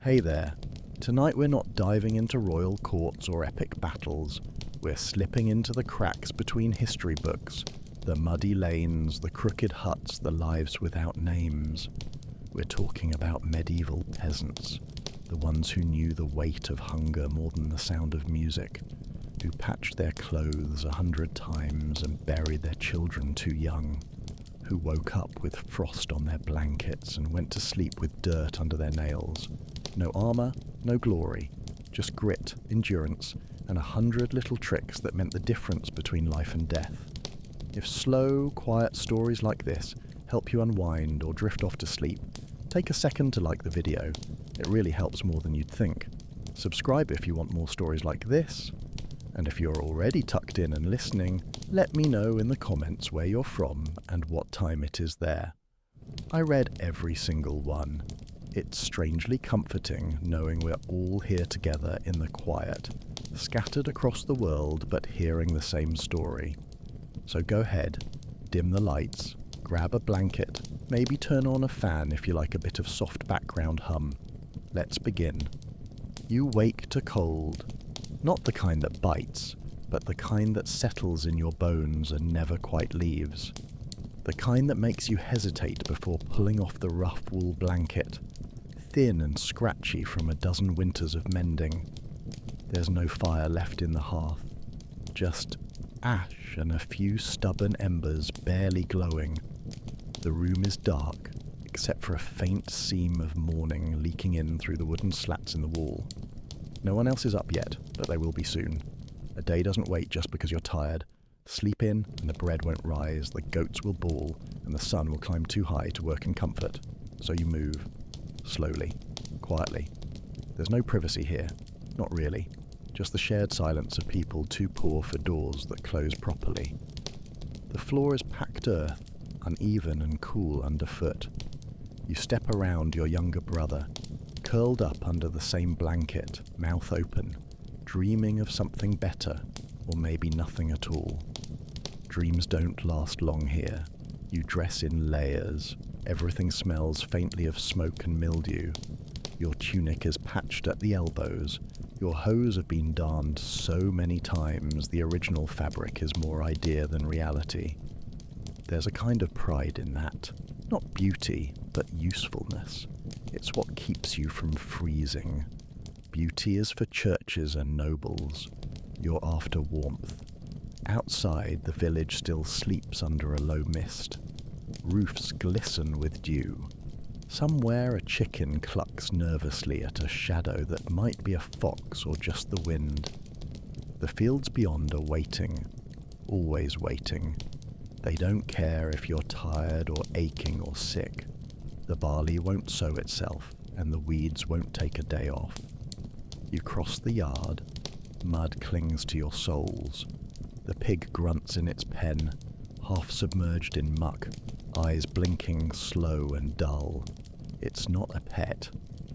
Hey there. Tonight we're not diving into royal courts or epic battles. We're slipping into the cracks between history books, the muddy lanes, the crooked huts, the lives without names. We're talking about medieval peasants, the ones who knew the weight of hunger more than the sound of music, who patched their clothes 100 times and buried their children too young, who woke up with frost on their blankets and went to sleep with dirt under their nails. No armour, no glory, just grit, endurance, and 100 little tricks that meant the difference between life and death. If slow, quiet stories like this help you unwind or drift off to sleep, take a second to like the video. It really helps more than you'd think. Subscribe if you want more stories like this. And if you're already tucked in and listening, let me know in the comments where you're from and what time it is there. I read every single one. It's strangely comforting knowing we're all here together in the quiet, scattered across the world but hearing the same story. So go ahead, dim the lights, grab a blanket, maybe turn on a fan if you like a bit of soft background hum. Let's begin. You wake to cold. Not the kind that bites, but the kind that settles in your bones and never quite leaves. The kind that makes you hesitate before pulling off the rough wool blanket, thin and scratchy from a dozen winters of mending. There's no fire left in the hearth, just ash and a few stubborn embers barely glowing. The room is dark, except for a faint seam of morning leaking in through the wooden slats in the wall. No one else is up yet, but they will be soon. A day doesn't wait just because you're tired. Sleep in, and the bread won't rise, the goats will bawl, and the sun will climb too high to work in comfort. So you move. Slowly. Quietly. There's no privacy here. Not really. Just the shared silence of people too poor for doors that close properly. The floor is packed earth, uneven and cool underfoot. You step around your younger brother, curled up under the same blanket, mouth open, dreaming of something better, or maybe nothing at all. Dreams don't last long here. You dress in layers. Everything smells faintly of smoke and mildew. Your tunic is patched at the elbows. Your hose have been darned so many times the original fabric is more idea than reality. There's a kind of pride in that. Not beauty, but usefulness. It's what keeps you from freezing. Beauty is for churches and nobles. You're after warmth. Outside, the village still sleeps under a low mist. Roofs glisten with dew. Somewhere a chicken clucks nervously at a shadow that might be a fox or just the wind. The fields beyond are waiting, always waiting. They don't care if you're tired or aching or sick. The barley won't sow itself, and the weeds won't take a day off. You cross the yard. Mud clings to your soles. The pig grunts in its pen, half submerged in muck, eyes blinking slow and dull. It's not a pet.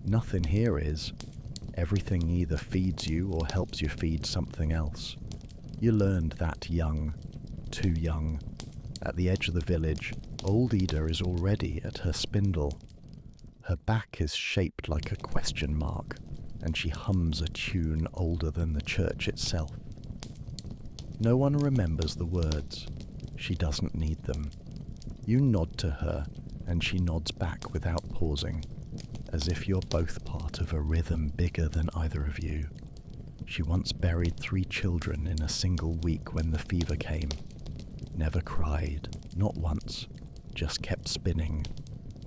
Nothing here is. Everything either feeds you or helps you feed something else. You learned that young. Too young. At the edge of the village, old Ida is already at her spindle. Her back is shaped like a question mark, and she hums a tune older than the church itself. No one remembers the words. She doesn't need them. You nod to her, and she nods back without pausing, as if you're both part of a rhythm bigger than either of you. She once buried 3 children in a single week when the fever came. Never cried, not once, just kept spinning.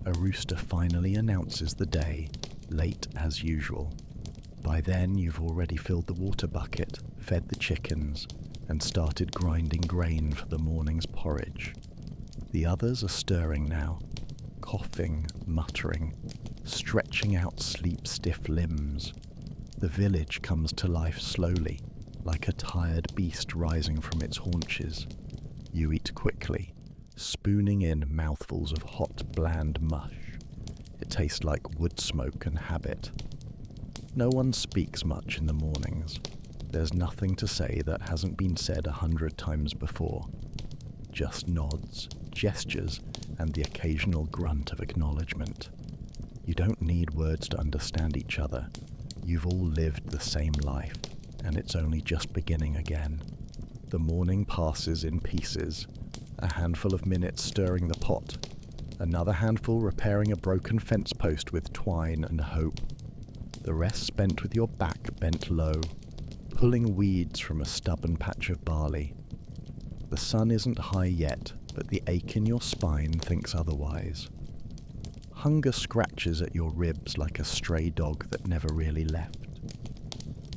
A rooster finally announces the day, late as usual. By then you've already filled the water bucket, fed the chickens, and started grinding grain for the morning's porridge. The others are stirring now, coughing, muttering, stretching out sleep-stiff limbs. The village comes to life slowly, like a tired beast rising from its haunches. You eat quickly, spooning in mouthfuls of hot, bland mush. It tastes like wood smoke and habit. No one speaks much in the mornings. There's nothing to say that hasn't been said 100 times before. Just nods, gestures, and the occasional grunt of acknowledgement. You don't need words to understand each other. You've all lived the same life, and it's only just beginning again. The morning passes in pieces, a handful of minutes stirring the pot, another handful repairing a broken fence post with twine and hope, the rest spent with your back bent low, pulling weeds from a stubborn patch of barley. The sun isn't high yet, but the ache in your spine thinks otherwise. Hunger scratches at your ribs like a stray dog that never really left.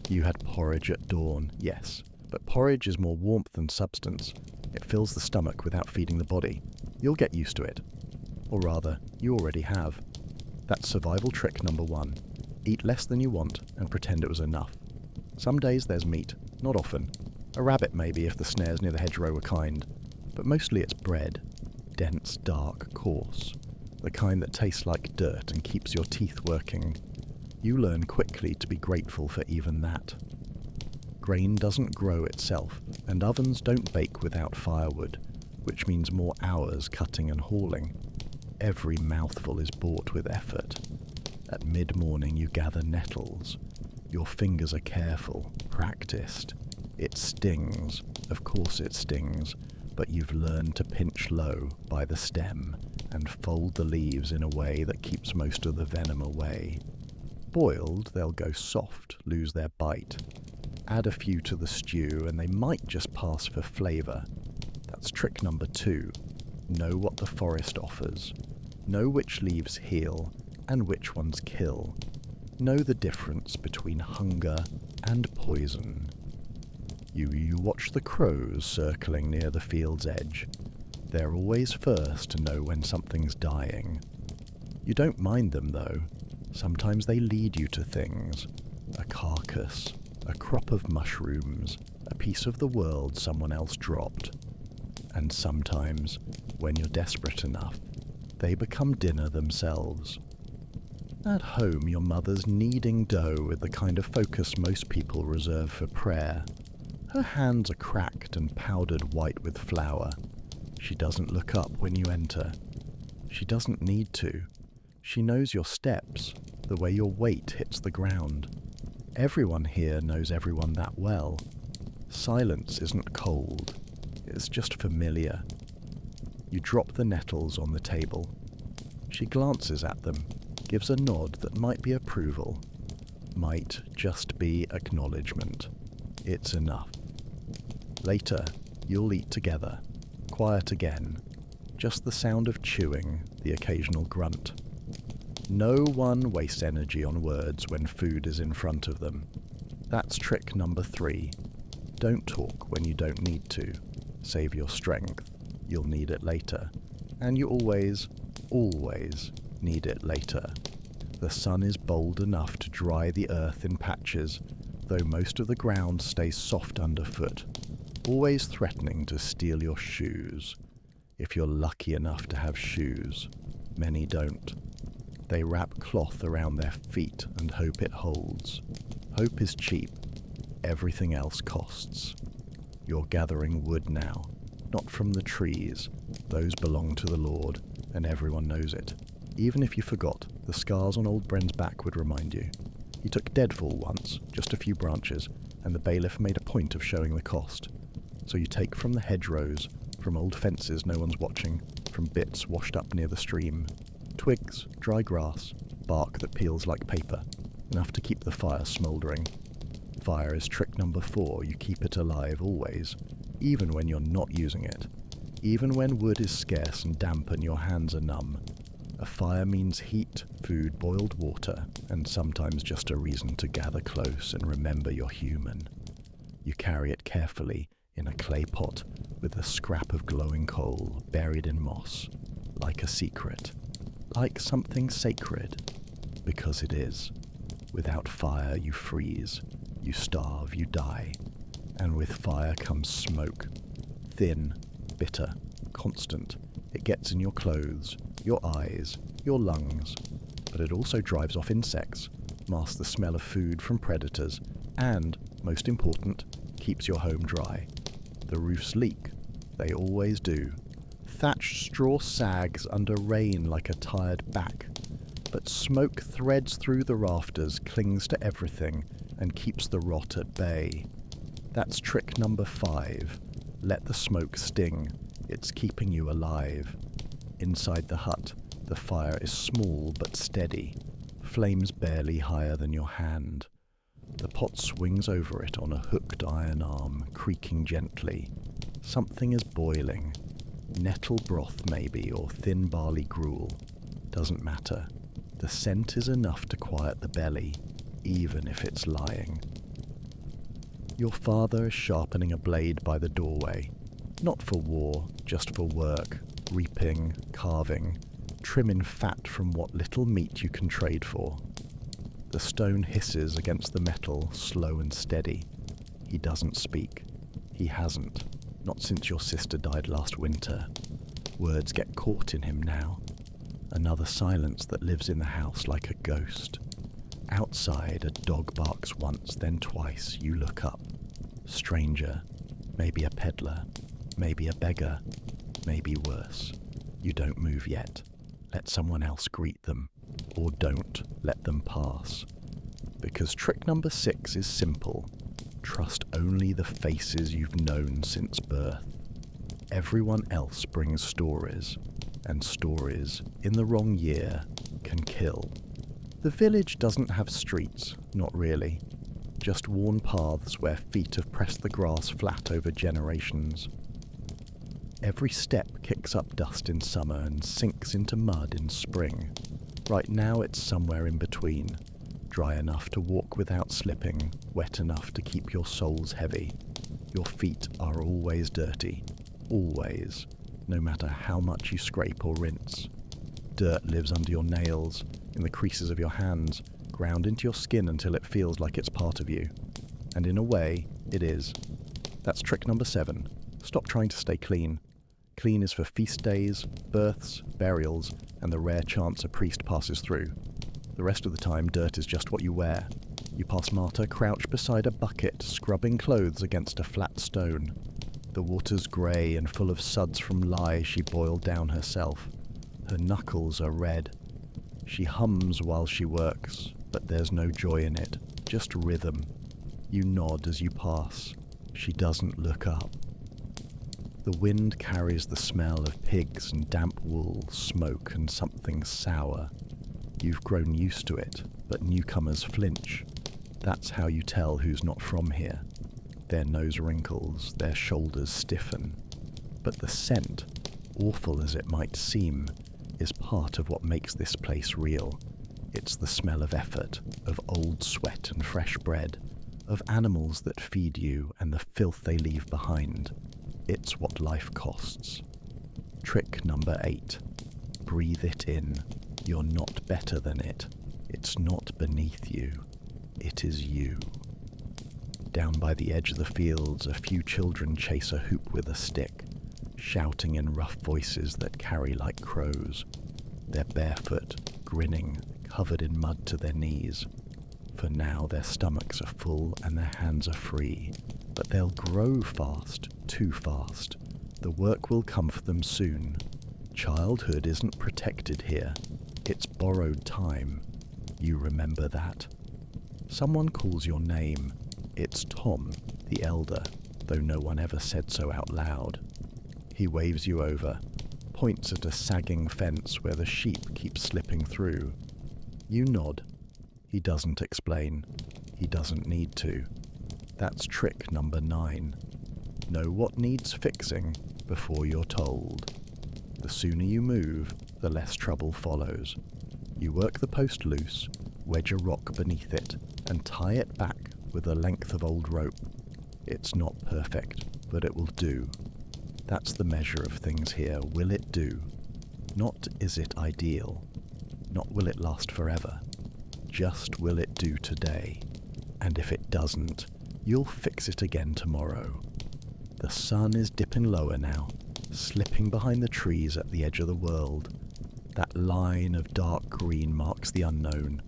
You had porridge at dawn, yes, but porridge is more warmth than substance. It fills the stomach without feeding the body. You'll get used to it. Or rather, you already have. That's survival trick number 1. Eat less than you want and pretend it was enough. Some days there's meat, not often. A rabbit maybe if the snares near the hedgerow were kind. But mostly it's bread. Dense, dark, coarse. The kind that tastes like dirt and keeps your teeth working. You learn quickly to be grateful for even that. Grain doesn't grow itself, and ovens don't bake without firewood, which means more hours cutting and hauling. Every mouthful is bought with effort. At mid-morning you gather nettles. Your fingers are careful, practiced. It stings, of course it stings, but you've learned to pinch low by the stem and fold the leaves in a way that keeps most of the venom away. Boiled, they'll go soft, lose their bite. Add a few to the stew and they might just pass for flavour. That's trick number 2. Know what the forest offers. Know which leaves heal and which ones kill. Know the difference between hunger and poison. You watch the crows circling near the field's edge. They're always first to know when something's dying. You don't mind them though. Sometimes they lead you to things. A carcass, a crop of mushrooms, a piece of the world someone else dropped. And sometimes, when you're desperate enough, they become dinner themselves. At home, your mother's kneading dough with the kind of focus most people reserve for prayer. Her hands are cracked and powdered white with flour. She doesn't look up when you enter. She doesn't need to. She knows your steps, the way your weight hits the ground. Everyone here knows everyone that well. Silence isn't cold. It's just familiar. You drop the nettles on the table. She glances at them, gives a nod that might be approval, might just be acknowledgement. It's enough. Later, you'll eat together, quiet again, just the sound of chewing, the occasional grunt. No one wastes energy on words when food is in front of them. That's trick number 3. Don't talk when you don't need to. Save your strength. You'll need it later. And you always need it later. The sun is bold enough to dry the earth in patches, though most of the ground stays soft underfoot, always threatening to steal your shoes. If you're lucky enough to have shoes. Many don't. They wrap cloth around their feet and hope it holds. Hope is cheap. Everything else costs. You're gathering wood now, not from the trees. Those belong to the Lord, and everyone knows it. Even if you forgot, the scars on old Bren's back would remind you. He took deadfall once, just a few branches, and the bailiff made a point of showing the cost. So you take from the hedgerows, from old fences no one's watching, from bits washed up near the stream. Twigs, dry grass, bark that peels like paper, enough to keep the fire smouldering. Fire is trick number 4. You keep it alive always, even when you're not using it. Even when wood is scarce and damp and your hands are numb. A fire means heat, food, boiled water, and sometimes just a reason to gather close and remember you're human. You carry it carefully in a clay pot with a scrap of glowing coal buried in moss, like a secret. Like something sacred, because it is. Without fire you freeze, you starve, you die. And with fire comes smoke. Thin, bitter, constant. It gets in your clothes, your eyes, your lungs. But it also drives off insects, masks the smell of food from predators, and, most important, keeps your home dry. The roofs leak. They always do. Thatched straw sags under rain like a tired back. but smoke threads through the rafters, clings to everything, and keeps the rot at bay. That's trick number 5. Let the smoke sting. It's keeping you alive. Inside the hut, the fire is small but steady, flames barely higher than your hand. The pot swings over it on a hooked iron arm, creaking gently. Something is boiling. Nettle broth maybe, or thin barley gruel. Doesn't matter. The scent is enough to quiet the belly, even if it's lying. Your father is sharpening a blade by the doorway. Not for war, just for work, reaping, carving, trimming fat from what little meat you can trade for. The stone hisses against the metal, slow and steady. He doesn't speak. He hasn't. Not since your sister died last winter. Words get caught in him now. Another silence that lives in the house like a ghost. Outside, a dog barks once, then twice. You look up. Stranger. Maybe a peddler. Maybe a beggar. Maybe worse. You don't move yet. Let someone else greet them. Or don't let them pass. Because trick number 6 is simple. Trust only the faces you've known since birth. Everyone else brings stories, and stories, in the wrong year, can kill. The village doesn't have streets, not really. Just worn paths where feet have pressed the grass flat over generations. Every step kicks up dust in summer and sinks into mud in spring. Right now it's somewhere in between. Dry enough to walk without slipping, wet enough to keep your soles heavy. Your feet are always dirty. Always. No matter how much you scrape or rinse. Dirt lives under your nails, in the creases of your hands, ground into your skin until it feels like it's part of you. And in a way, it is. That's trick number 7. Stop trying to stay clean. Clean is for feast days, births, burials, and the rare chance a priest passes through. The rest of the time, dirt is just what you wear. You pass Marta crouched beside a bucket, scrubbing clothes against a flat stone. The water's grey and full of suds from lye she boiled down herself. Her knuckles are red. She hums while she works, but there's no joy in it, just rhythm. You nod as you pass. She doesn't look up. The wind carries the smell of pigs and damp wool, smoke and something sour. You've grown used to it, but newcomers flinch. That's how you tell who's not from here. Their nose wrinkles, their shoulders stiffen. But the scent, awful as it might seem, is part of what makes this place real. It's the smell of effort, of old sweat and fresh bread, of animals that feed you and the filth they leave behind. It's what life costs. Trick number 8. Breathe it in. You're not better than it. It's not beneath you. It is you. Down by the edge of the fields, a few children chase a hoop with a stick, shouting in rough voices that carry like crows. They're barefoot, grinning, covered in mud to their knees. For now their stomachs are full and their hands are free. But they'll grow fast, too fast. The work will come for them soon. Childhood isn't protected here. It's borrowed time. You remember that. Someone calls your name. It's Tom, the elder, though no one ever said so out loud. He waves you over, points at a sagging fence where the sheep keep slipping through. You nod. He doesn't explain. He doesn't need to. That's trick number 9. Know what needs fixing before you're told. The sooner you move, the less trouble follows. You work the post loose, wedge a rock beneath it, and tie it back with a length of old rope. It's not perfect, but it will do. That's the measure of things here. Will it do? Not is it ideal. Not will it last forever. Just will it do today. And if it doesn't, you'll fix it again tomorrow. The sun is dipping lower now, slipping behind the trees at the edge of the world. That line of dark green marks the unknown.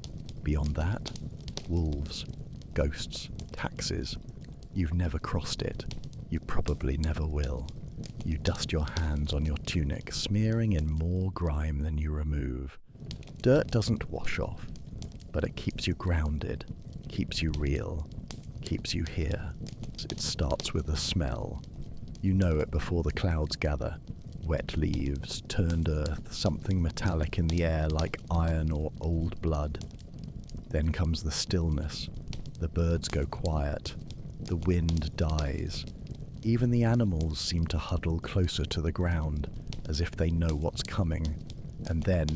Beyond that, wolves, ghosts, taxes. You've never crossed it. You probably never will. You dust your hands on your tunic, smearing in more grime than you remove. Dirt doesn't wash off, but it keeps you grounded, keeps you real, keeps you here. It starts with a smell. You know it before the clouds gather. Wet leaves, turned earth, something metallic in the air like iron or old blood. Then comes the stillness. The birds go quiet. The wind dies. Even the animals seem to huddle closer to the ground, as if they know what's coming. And then,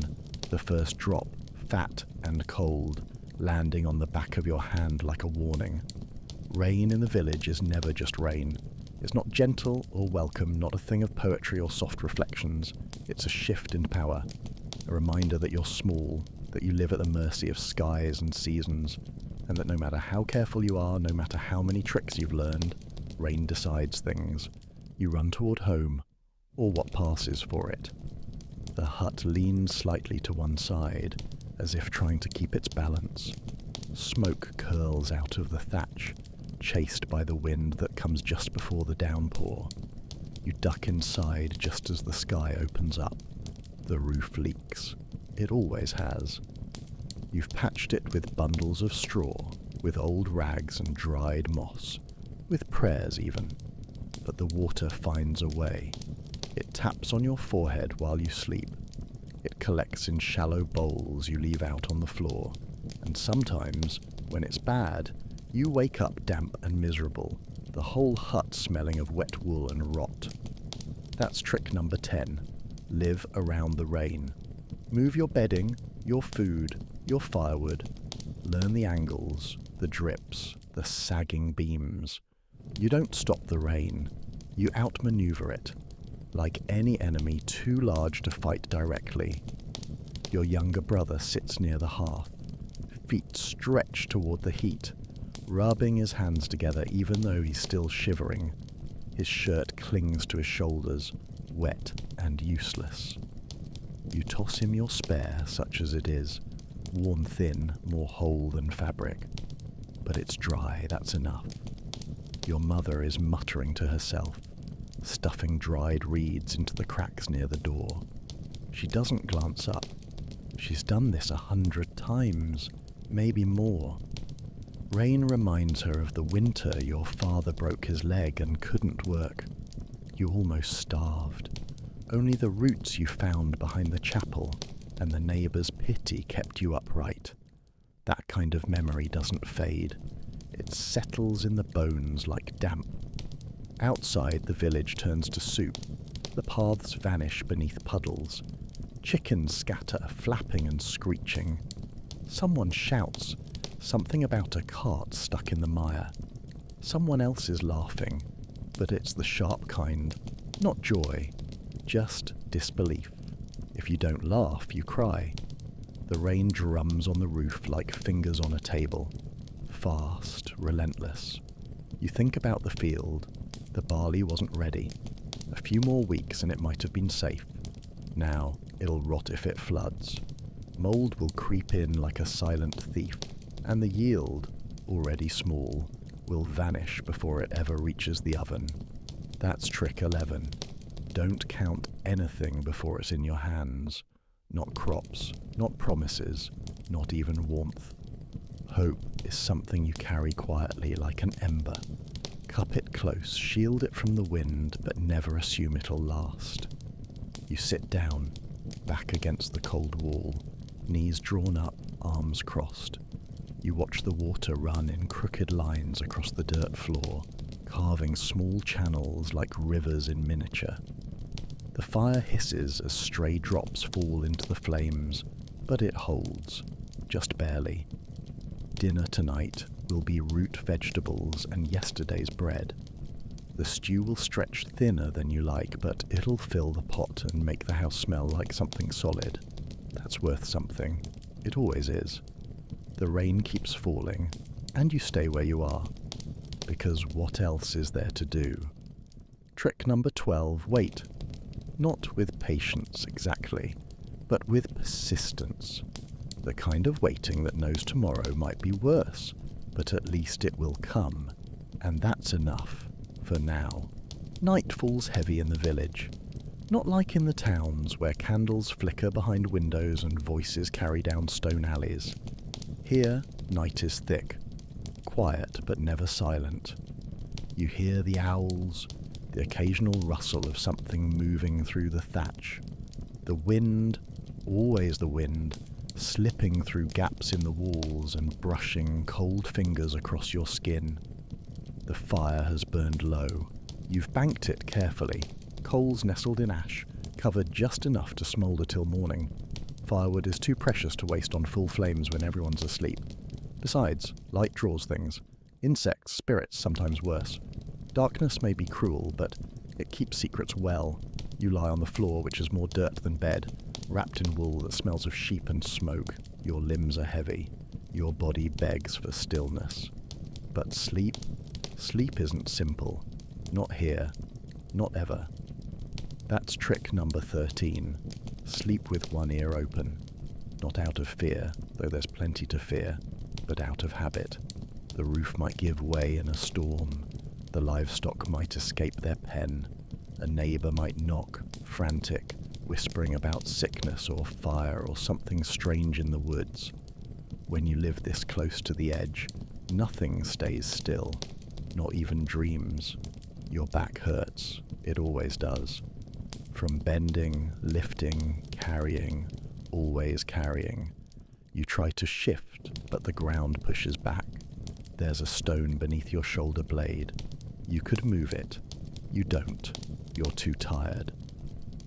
the first drop, fat and cold, landing on the back of your hand like a warning. Rain in the village is never just rain. It's not gentle or welcome, not a thing of poetry or soft reflections. It's a shift in power, a reminder that you're small, that you live at the mercy of skies and seasons, and that no matter how careful you are, no matter how many tricks you've learned, rain decides things. You run toward home, or what passes for it. The hut leans slightly to one side, as if trying to keep its balance. Smoke curls out of the thatch, chased by the wind that comes just before the downpour. You duck inside just as the sky opens up. The roof leaks. It always has. You've patched it with bundles of straw, with old rags and dried moss, with prayers even. But the water finds a way. It taps on your forehead while you sleep. It collects in shallow bowls you leave out on the floor. And sometimes, when it's bad, you wake up damp and miserable, the whole hut smelling of wet wool and rot. That's trick number 10. Live around the rain. Move your bedding, your food, your firewood. Learn the angles, the drips, the sagging beams. You don't stop the rain. You outmaneuver it, like any enemy too large to fight directly. Your younger brother sits near the hearth, feet stretched toward the heat, rubbing his hands together even though he's still shivering. His shirt clings to his shoulders, wet and useless. You toss him your spare, such as it is, worn thin, more whole than fabric. But it's dry, that's enough. Your mother is muttering to herself, stuffing dried reeds into the cracks near the door. She doesn't glance up. She's done this 100 times, maybe more. Rain reminds her of the winter your father broke his leg and couldn't work. You almost starved. Only the roots you found behind the chapel and the neighbour's pity kept you upright. That kind of memory doesn't fade. It settles in the bones like damp. Outside, the village turns to soup. The paths vanish beneath puddles. Chickens scatter, flapping and screeching. Someone shouts, something about a cart stuck in the mire. Someone else is laughing, but it's the sharp kind, not joy, just disbelief. If you don't laugh, you cry. The rain drums on the roof like fingers on a table. Fast, relentless. You think about the field. The barley wasn't ready. A few more weeks and it might have been safe. Now, it'll rot if it floods. Mold will creep in like a silent thief, and the yield, already small, will vanish before it ever reaches the oven. That's trick 11. Don't count anything before it's in your hands. Not crops, not promises, not even warmth. Hope is something you carry quietly like an ember. Cup it close, shield it from the wind, but never assume it'll last. You sit down, back against the cold wall, knees drawn up, arms crossed. You watch the water run in crooked lines across the dirt floor, carving small channels like rivers in miniature. The fire hisses as stray drops fall into the flames, but it holds, just barely. Dinner tonight will be root vegetables and yesterday's bread. The stew will stretch thinner than you like, but it'll fill the pot and make the house smell like something solid. That's worth something. It always is. The rain keeps falling, and you stay where you are. Because what else is there to do? Trick number 12, wait. Not with patience exactly, but with persistence. The kind of waiting that knows tomorrow might be worse, but at least it will come. And that's enough, for now. Night falls heavy in the village. Not like in the towns where candles flicker behind windows and voices carry down stone alleys. Here, night is thick, quiet but never silent. You hear the owls, the occasional rustle of something moving through the thatch, the wind, always the wind, slipping through gaps in the walls and brushing cold fingers across your skin. The fire has burned low. You've banked it carefully, coals nestled in ash, covered just enough to smoulder till morning. Firewood is too precious to waste on full flames when everyone's asleep. Besides, light draws things. Insects, spirits, sometimes worse. Darkness may be cruel, but it keeps secrets well. You lie on the floor, which is more dirt than bed, wrapped in wool that smells of sheep and smoke. Your limbs are heavy. Your body begs for stillness. But sleep? Sleep isn't simple. Not here. Not ever. That's trick number 13. Sleep with one ear open. Not out of fear, though there's plenty to fear, but out of habit. The roof might give way in a storm. The livestock might escape their pen. A neighbour might knock, frantic, whispering about sickness or fire or something strange in the woods. When you live this close to the edge, nothing stays still, not even dreams. Your back hurts. It always does. From bending, lifting, carrying, always carrying. You try to shift, but the ground pushes back. There's a stone beneath your shoulder blade. You could move it. You don't. You're too tired.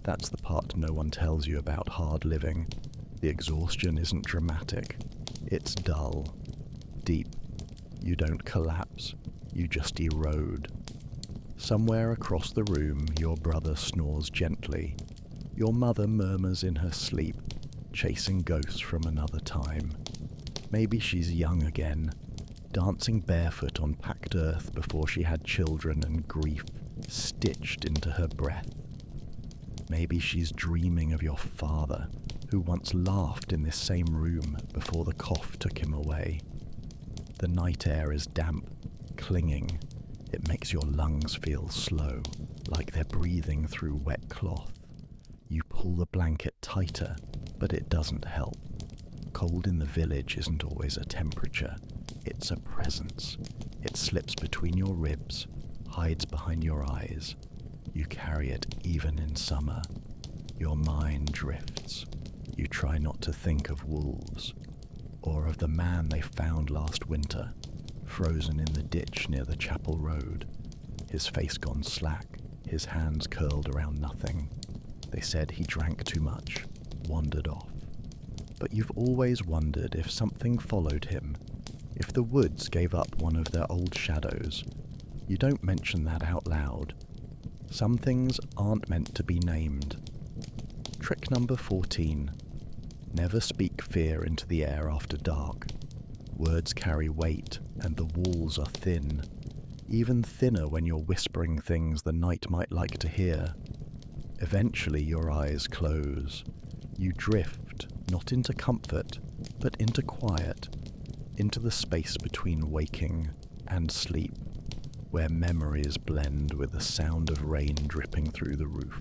That's the part no one tells you about hard living. The exhaustion isn't dramatic. It's dull. Deep. You don't collapse. You just erode. Somewhere across the room, your brother snores gently. Your mother murmurs in her sleep, chasing ghosts from another time. Maybe she's young again, dancing barefoot on packed earth before she had children and grief stitched into her breath. Maybe she's dreaming of your father, who once laughed in this same room before the cough took him away. The night air is damp, clinging. It makes your lungs feel slow, like they're breathing through wet cloth. You pull the blanket tighter, but it doesn't help. Cold in the village isn't always a temperature. It's a presence. It slips between your ribs, hides behind your eyes. You carry it even in summer. Your mind drifts. You try not to think of wolves, or of the man they found last winter, frozen in the ditch near the chapel road, his face gone slack, his hands curled around nothing. They said he drank too much, wandered off. But you've always wondered if something followed him, if the woods gave up one of their old shadows. You don't mention that out loud. Some things aren't meant to be named. Trick number 14. Never speak fear into the air after dark. Words carry weight, and the walls are thin. Even thinner when you're whispering things the night might like to hear. Eventually your eyes close. You drift, not into comfort, but into quiet, into the space between waking and sleep, where memories blend with the sound of rain dripping through the roof,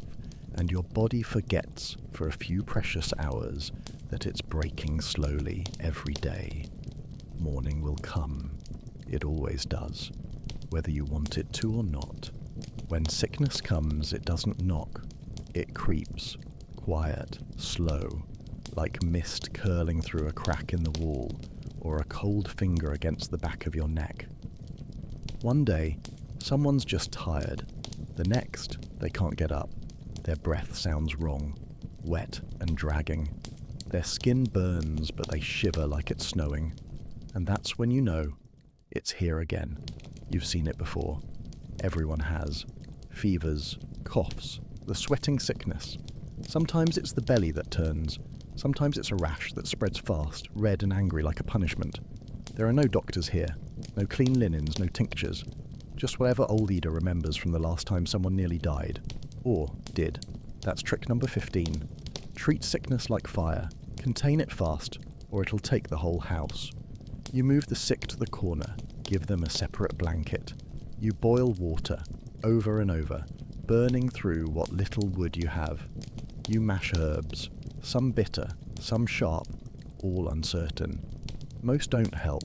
and your body forgets for a few precious hours that it's breaking slowly every day. Morning will come. It always does, whether you want it to or not. When sickness comes, it doesn't knock. It creeps, quiet, slow, like mist curling through a crack in the wall, or a cold finger against the back of your neck. One day, someone's just tired. The next, they can't get up. Their breath sounds wrong, wet and dragging. Their skin burns, but they shiver like it's snowing. And that's when you know it's here again. You've seen it before. Everyone has. Fevers, coughs, the sweating sickness. Sometimes it's the belly that turns. Sometimes it's a rash that spreads fast, red and angry like a punishment. There are no doctors here. No clean linens, no tinctures. Just whatever old Ida remembers from the last time someone nearly died. Or did. That's trick number 15. Treat sickness like fire. Contain it fast, or it'll take the whole house. You move the sick to the corner, give them a separate blanket. You boil water, over and over, burning through what little wood you have. You mash herbs, some bitter, some sharp, all uncertain. Most don't help,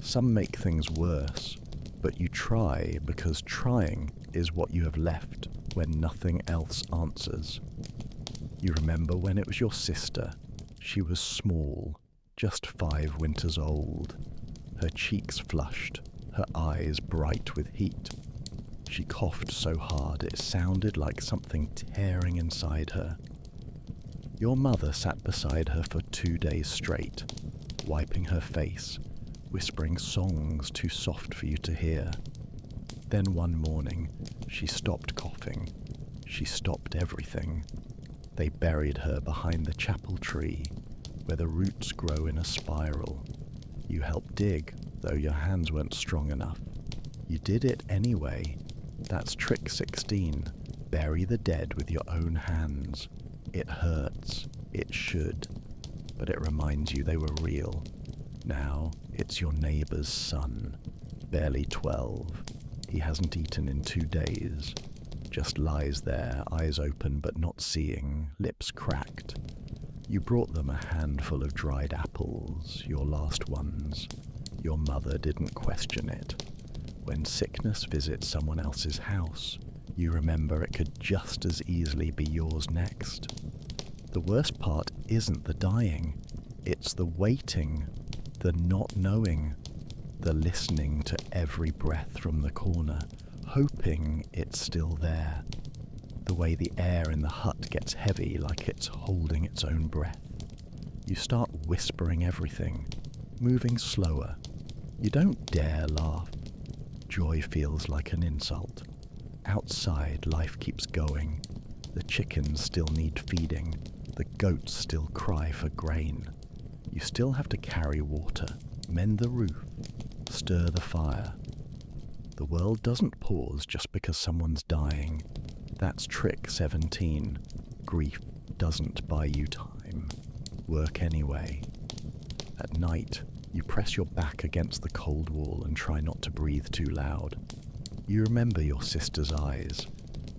some make things worse, but you try because trying is what you have left when nothing else answers. You remember when it was your sister. She was small, just 5 winters old, her cheeks flushed, her eyes bright with heat. She coughed so hard it sounded like something tearing inside her. Your mother sat beside her for 2 days straight, wiping her face, whispering songs too soft for you to hear. Then one morning, she stopped coughing. She stopped everything. They buried her behind the chapel tree, where the roots grow in a spiral. You helped dig, though your hands weren't strong enough. You did it anyway. That's trick 16. Bury the dead with your own hands. It hurts. It should. But it reminds you they were real. Now it's your neighbour's son, barely 12. He hasn't eaten in 2 days. Just lies there, eyes open but not seeing, lips cracked. You brought them a handful of dried apples, your last ones. Your mother didn't question it. When sickness visits someone else's house, you remember it could just as easily be yours next. The worst part isn't the dying, it's the waiting, the not knowing, the listening to every breath from the corner, hoping it's still there. The way the air in the hut gets heavy like it's holding its own breath. You start whispering everything, moving slower. You don't dare laugh. Joy feels like an insult. Outside, life keeps going. The chickens still need feeding. The goats still cry for grain. You still have to carry water, mend the roof, stir the fire. The world doesn't pause just because someone's dying. That's trick 17. Grief doesn't buy you time. Work anyway. At night, you press your back against the cold wall and try not to breathe too loud. You remember your sister's eyes,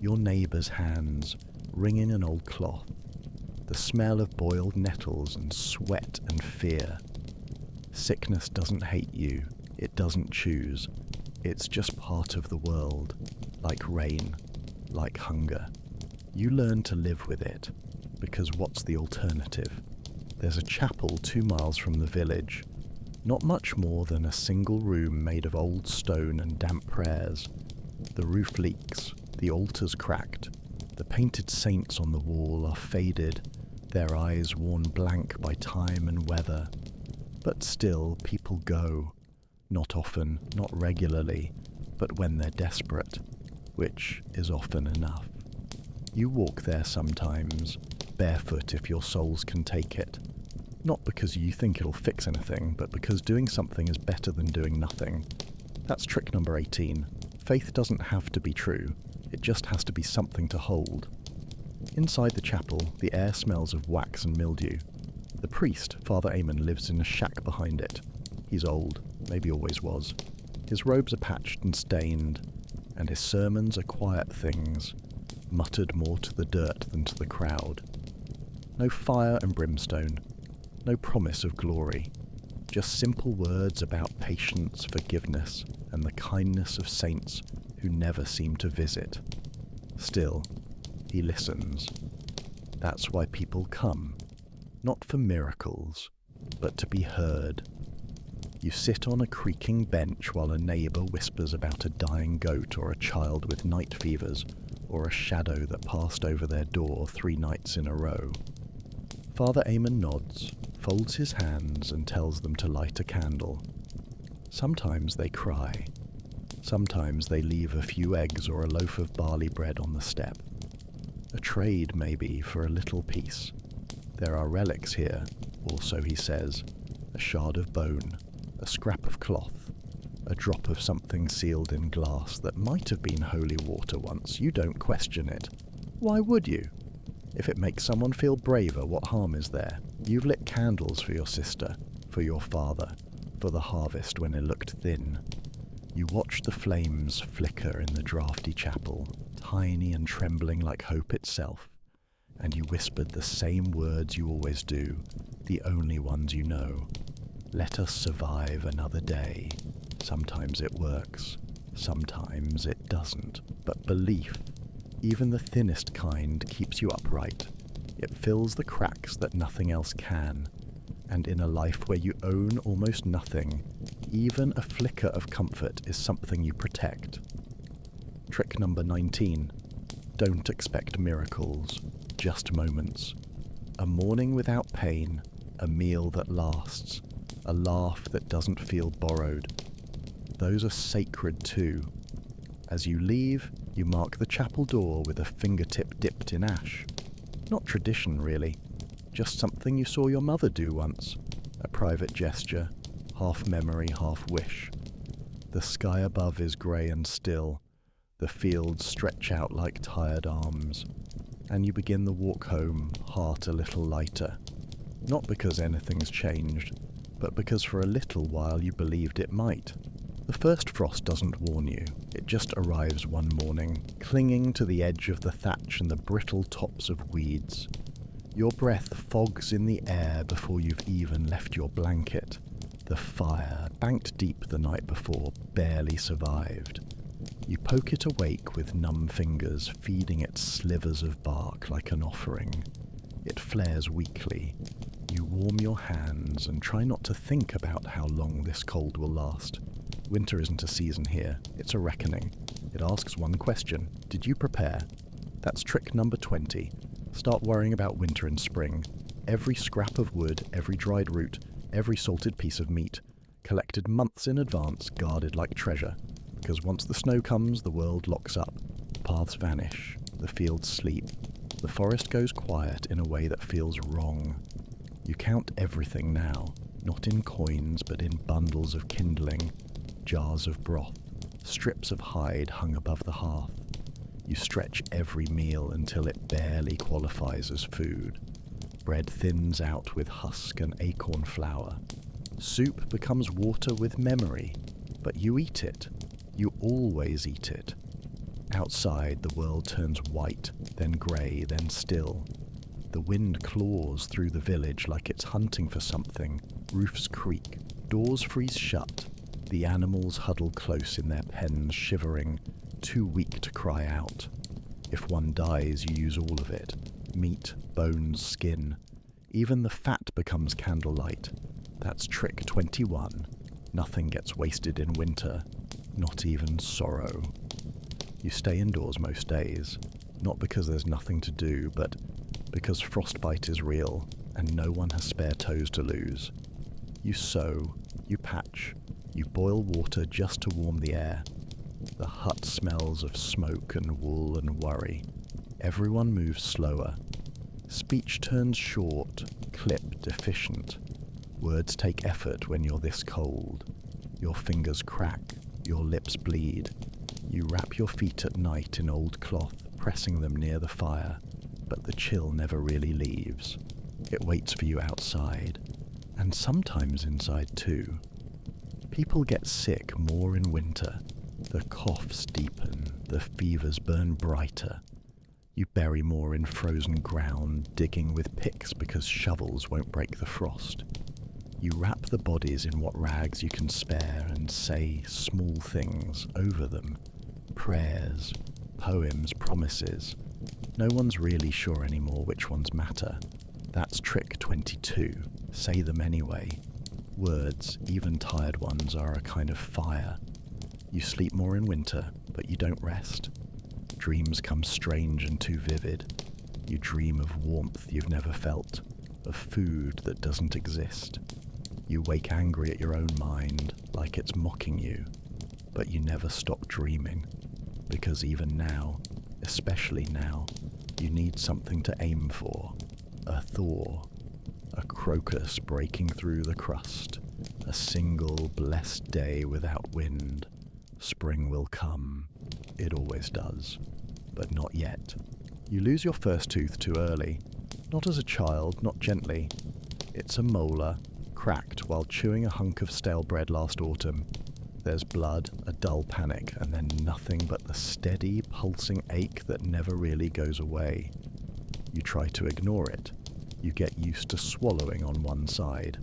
your neighbour's hands, wringing an old cloth, the smell of boiled nettles and sweat and fear. Sickness doesn't hate you, it doesn't choose. It's just part of the world, like rain, like hunger. You learn to live with it, because what's the alternative? There's a chapel 2 miles from the village, not much more than a single room made of old stone and damp prayers. The roof leaks, the altar's cracked, the painted saints on the wall are faded, their eyes worn blank by time and weather. But still, people go. Not often, not regularly, but when they're desperate, which is often enough. You walk there sometimes, barefoot if your soles can take it. Not because you think it'll fix anything, but because doing something is better than doing nothing. That's trick number 18. Faith doesn't have to be true, it just has to be something to hold. Inside the chapel, the air smells of wax and mildew. The priest, Father Amon, lives in a shack behind it. He's old, maybe always was. His robes are patched and stained, and his sermons are quiet things, muttered more to the dirt than to the crowd. No fire and brimstone, no promise of glory, just simple words about patience, forgiveness, and the kindness of saints who never seem to visit. Still, he listens. That's why people come, not for miracles, but to be heard. You sit on a creaking bench while a neighbour whispers about a dying goat or a child with night fevers, or a shadow that passed over their door 3 nights in a row. Father Amon nods, folds his hands and tells them to light a candle. Sometimes they cry. Sometimes they leave a few eggs or a loaf of barley bread on the step. A trade, maybe, for a little piece. There are relics here, also, he says. A shard of bone, a scrap of cloth, a drop of something sealed in glass that might have been holy water once. You don't question it. Why would you? If it makes someone feel braver, what harm is there? You've lit candles for your sister, for your father, for the harvest when it looked thin. You watch the flames flicker in the draughty chapel, tiny and trembling like hope itself, and you whispered the same words you always do, the only ones you know. Let us survive another day. Sometimes it works, sometimes it doesn't. But belief, even the thinnest kind, keeps you upright. It fills the cracks that nothing else can. And in a life where you own almost nothing, even a flicker of comfort is something you protect. Trick number 19. Don't expect miracles, just moments. A morning without pain, a meal that lasts, a laugh that doesn't feel borrowed. Those are sacred too. As you leave, you mark the chapel door with a fingertip dipped in ash. Not tradition, really. Just something you saw your mother do once. A private gesture, half memory, half wish. The sky above is grey and still. The fields stretch out like tired arms. And you begin the walk home, heart a little lighter. Not because anything's changed, but because for a little while you believed it might. The first frost doesn't warn you. It just arrives one morning, clinging to the edge of the thatch and the brittle tops of weeds. Your breath fogs in the air before you've even left your blanket. The fire, banked deep the night before, barely survived. You poke it awake with numb fingers, feeding it slivers of bark like an offering. It flares weakly. You warm your hands and try not to think about how long this cold will last. Winter isn't a season here, it's a reckoning. It asks one question: did you prepare? That's trick number 20. Start worrying about winter and spring. Every scrap of wood, every dried root, every salted piece of meat, collected months in advance, guarded like treasure. Because once the snow comes, the world locks up. Paths vanish, the fields sleep. The forest goes quiet in a way that feels wrong. You count everything now, not in coins, but in bundles of kindling, jars of broth, strips of hide hung above the hearth. You stretch every meal until it barely qualifies as food. Bread thins out with husk and acorn flour. Soup becomes water with memory, but you eat it. You always eat it. Outside, the world turns white, then grey, then still. The wind claws through the village like it's hunting for something. Roofs creak, doors freeze shut. The animals huddle close in their pens, shivering, too weak to cry out. If one dies, you use all of it. Meat, bones, skin. Even the fat becomes candlelight. That's trick 21. Nothing gets wasted in winter. Not even sorrow. You stay indoors most days, not because there's nothing to do, but because frostbite is real and no one has spare toes to lose. You sew, you patch, you boil water just to warm the air. The hut smells of smoke and wool and worry. Everyone moves slower. Speech turns short, clipped, efficient. Words take effort when you're this cold. Your fingers crack, your lips bleed. You wrap your feet at night in old cloth, pressing them near the fire, but the chill never really leaves. It waits for you outside, and sometimes inside too. People get sick more in winter. The coughs deepen, the fevers burn brighter. You bury more in frozen ground, digging with picks because shovels won't break the frost. You wrap the bodies in what rags you can spare and say small things over them. Prayers, poems, promises. No one's really sure anymore which ones matter. That's trick 22. Say them anyway. Words, even tired ones, are a kind of fire. You sleep more in winter, but you don't rest. Dreams come strange and too vivid. You dream of warmth you've never felt, of food that doesn't exist. You wake angry at your own mind, like it's mocking you, but you never stop dreaming, because even now, especially now, you need something to aim for. A thaw, a crocus breaking through the crust, a single blessed day without wind. Spring will come. It always does, but not yet. You lose your first tooth too early, not as a child, not gently. It's a molar, cracked while chewing a hunk of stale bread last autumn. There's blood, a dull panic, and then nothing but the steady, pulsing ache that never really goes away. You try to ignore it. You get used to swallowing on one side.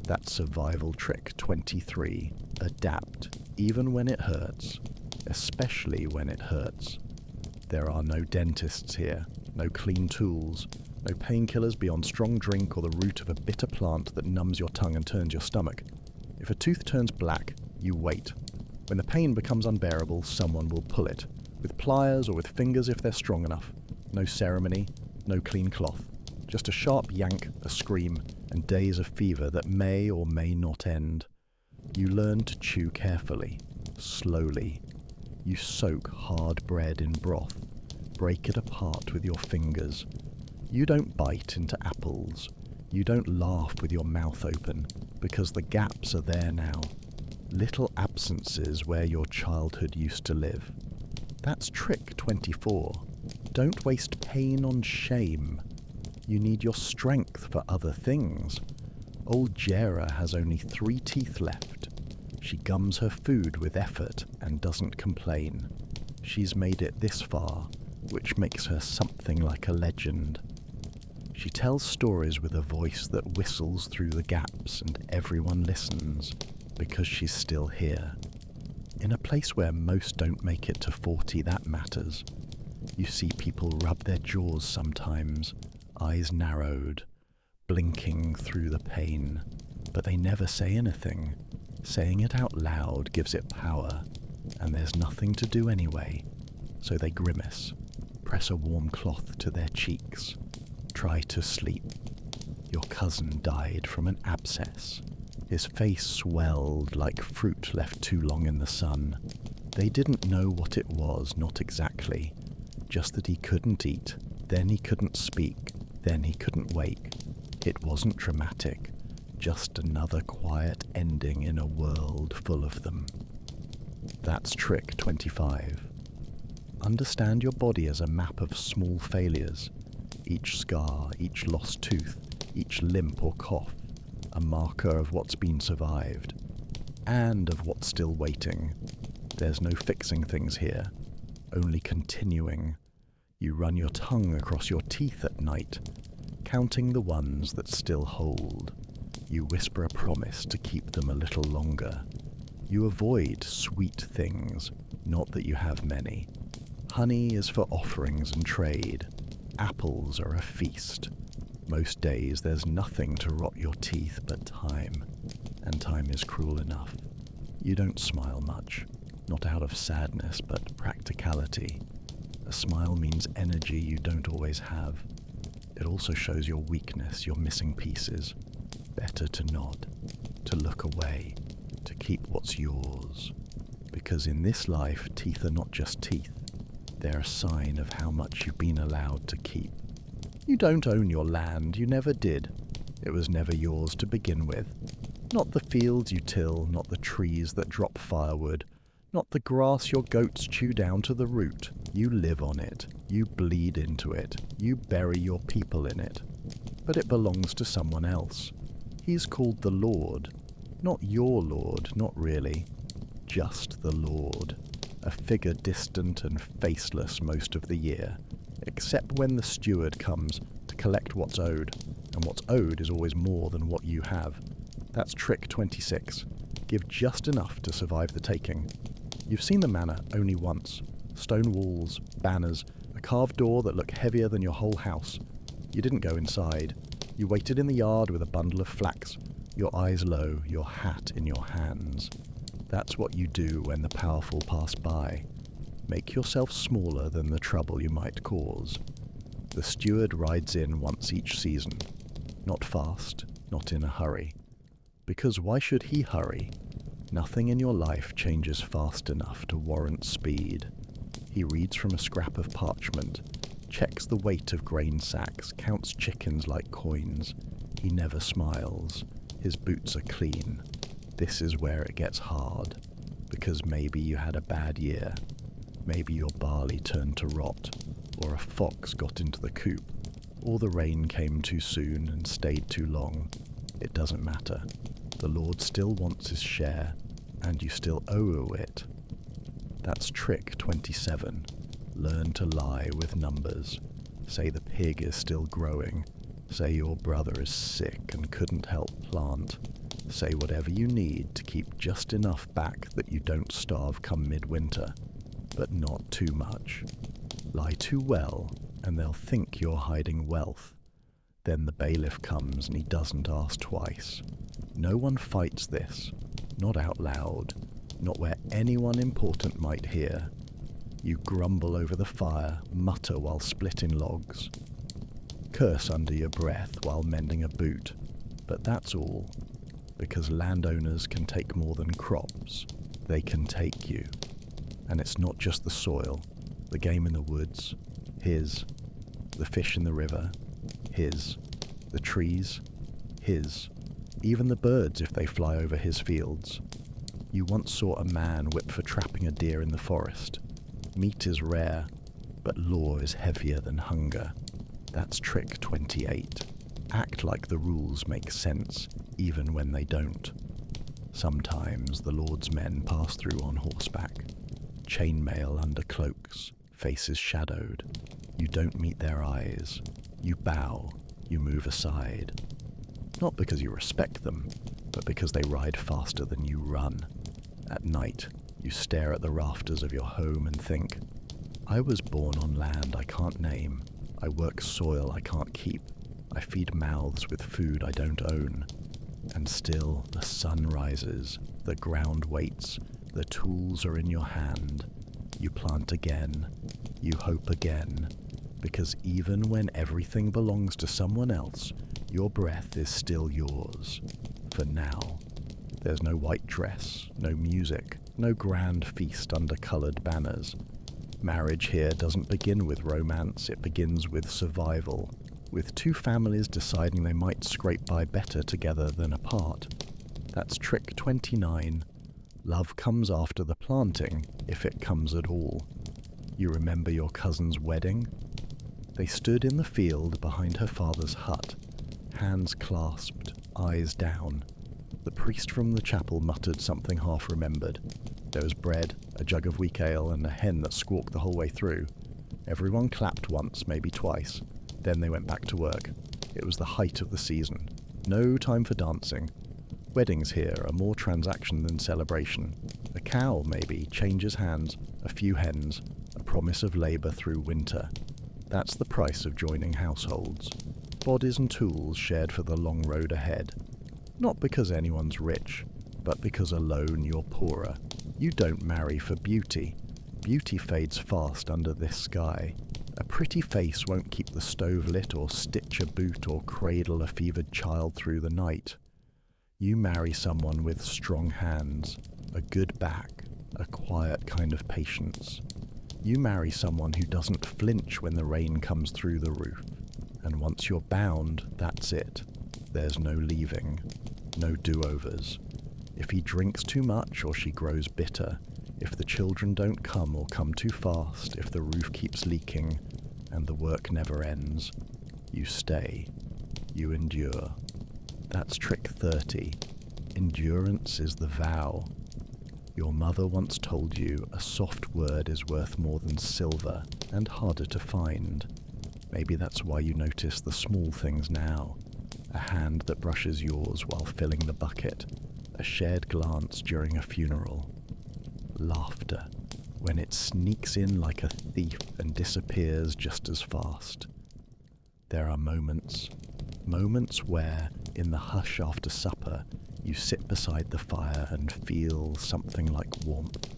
That's survival trick 23. Adapt, even when it hurts, especially when it hurts. There are no dentists here, no clean tools, no painkillers beyond strong drink or the root of a bitter plant that numbs your tongue and turns your stomach. If a tooth turns black, you wait. When the pain becomes unbearable, someone will pull it, with pliers or with fingers if they're strong enough. No ceremony, no clean cloth. Just a sharp yank, a scream, and days of fever that may or may not end. You learn to chew carefully, slowly. You soak hard bread in broth, break it apart with your fingers. You don't bite into apples. You don't laugh with your mouth open, because the gaps are there now. Little absences where your childhood used to live. That's trick 24. Don't waste pain on shame. You need your strength for other things. Old Jera has only 3 teeth left. She gums her food with effort and doesn't complain. She's made it this far, which makes her something like a legend. She tells stories with a voice that whistles through the gaps and everyone listens, because she's still here. In a place where most don't make it to 40, that matters. You see people rub their jaws sometimes, eyes narrowed, blinking through the pain, but they never say anything. Saying it out loud gives it power, and there's nothing to do anyway, so they grimace, press a warm cloth to their cheeks, try to sleep. Your cousin died from an abscess. His face swelled like fruit left too long in the sun. They didn't know what it was, not exactly, just that he couldn't eat, then he couldn't speak, then he couldn't wake. It wasn't dramatic, just another quiet ending in a world full of them. That's trick 25. Understand your body as a map of small failures. Each scar, each lost tooth, each limp or cough, a marker of what's been survived, and of what's still waiting. There's no fixing things here, only continuing. You run your tongue across your teeth at night, counting the ones that still hold. You whisper a promise to keep them a little longer. You avoid sweet things, not that you have many. Honey is for offerings and trade. Apples are a feast. Most days there's nothing to rot your teeth but time, and time is cruel enough. You don't smile much, not out of sadness but practicality. A smile means energy you don't always have. It also shows your weakness, your missing pieces. Better to nod, to look away, to keep what's yours. Because in this life, teeth are not just teeth. They're a sign of how much you've been allowed to keep. You don't own your land, you never did. It was never yours to begin with. Not the fields you till, not the trees that drop firewood, not the grass your goats chew down to the root. You live on it, you bleed into it, you bury your people in it. But it belongs to someone else. He's called the Lord. Not your Lord, not really. Just the Lord. A figure distant and faceless most of the year, except when the steward comes to collect what's owed, and what's owed is always more than what you have. That's trick 26. Give just enough to survive the taking. You've seen the manor only once. Stone walls, banners, a carved door that look heavier than your whole house. You didn't go inside. You waited in the yard with a bundle of flax, your eyes low, your hat in your hands. That's what you do when the powerful pass by. Make yourself smaller than the trouble you might cause. The steward rides in once each season. Not fast, not in a hurry. Because why should he hurry? Nothing in your life changes fast enough to warrant speed. He reads from a scrap of parchment, checks the weight of grain sacks, counts chickens like coins. He never smiles. His boots are clean. This is where it gets hard, because maybe you had a bad year. Maybe your barley turned to rot, or a fox got into the coop, or the rain came too soon and stayed too long. It doesn't matter. The Lord still wants his share. and you still owe it. That's trick 27. Learn to lie with numbers. Say the pig is still growing. Say your brother is sick and couldn't help plant. Say whatever you need to keep just enough back that you don't starve come midwinter, but not too much. Lie too well, and they'll think you're hiding wealth. Then the bailiff comes and he doesn't ask twice. No one fights this, not out loud, not where anyone important might hear. You grumble over the fire, mutter while splitting logs. Curse under your breath while mending a boot, but that's all, because landowners can take more than crops. They can take you. And it's not just the soil, the game in the woods, his, the fish in the river, his, the trees, his, even the birds if they fly over his fields. You once saw a man whipped for trapping a deer in the forest. Meat is rare, but law is heavier than hunger. That's trick 28. Act like the rules make sense, even when they don't. Sometimes the Lord's men pass through on horseback. Chainmail under cloaks, faces shadowed. You don't meet their eyes. You bow, you move aside. Not because you respect them, but because they ride faster than you run. At night, you stare at the rafters of your home and think, I was born on land I can't name. I work soil I can't keep. I feed mouths with food I don't own. And still the sun rises, the ground waits, the tools are in your hand. You plant again, you hope again, because even when everything belongs to someone else, your breath is still yours. For now. There's no white dress, no music, no grand feast under coloured banners. Marriage here doesn't begin with romance, it begins with survival, with two families deciding they might scrape by better together than apart. That's trick 29. Love comes after the planting, if it comes at all. You remember your cousin's wedding? They stood in the field behind her father's hut, hands clasped, eyes down. The priest from the chapel muttered something half-remembered. There was bread, a jug of weak ale, and a hen that squawked the whole way through. Everyone clapped once, maybe twice. Then they went back to work. It was the height of the season. No time for dancing. Weddings here are more transaction than celebration. A cow, maybe, changes hands, a few hens, a promise of labour through winter. That's the price of joining households. Bodies and tools shared for the long road ahead. Not because anyone's rich, but because alone you're poorer. You don't marry for beauty. Beauty fades fast under this sky. A pretty face won't keep the stove lit or stitch a boot or cradle a fevered child through the night. You marry someone with strong hands, a good back, a quiet kind of patience. You marry someone who doesn't flinch when the rain comes through the roof. And once you're bound, that's it. There's no leaving, no do-overs. If he drinks too much or she grows bitter, if the children don't come or come too fast, if the roof keeps leaking and the work never ends, you stay, you endure. That's trick 30. Endurance is the vow. Your mother once told you a soft word is worth more than silver and harder to find. Maybe that's why you notice the small things now. A hand that brushes yours while filling the bucket. A shared glance during a funeral. Laughter, when it sneaks in like a thief and disappears just as fast. There are moments where, in the hush after supper, you sit beside the fire and feel something like warmth.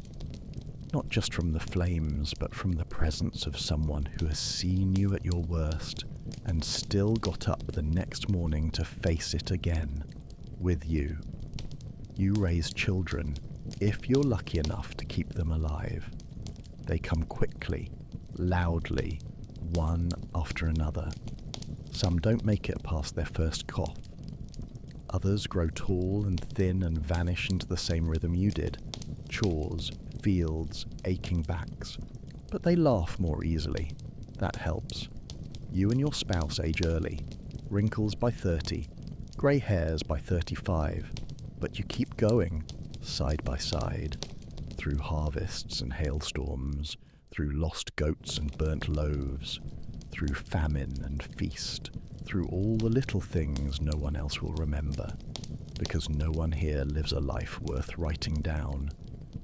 Not just from the flames, but from the presence of someone who has seen you at your worst and still got up the next morning to face it again, with you. You raise children, if you're lucky enough to keep them alive. They come quickly, loudly, one after another. Some don't make it past their first cough. Others grow tall and thin and vanish into the same rhythm you did. Chores, fields, aching backs. But they laugh more easily. That helps. You and your spouse age early. Wrinkles by 30. Grey hairs by 35. But you keep going. side by side, through harvests and hailstorms, through lost goats and burnt loaves, through famine and feast, through all the little things no one else will remember, because no one here lives a life worth writing down,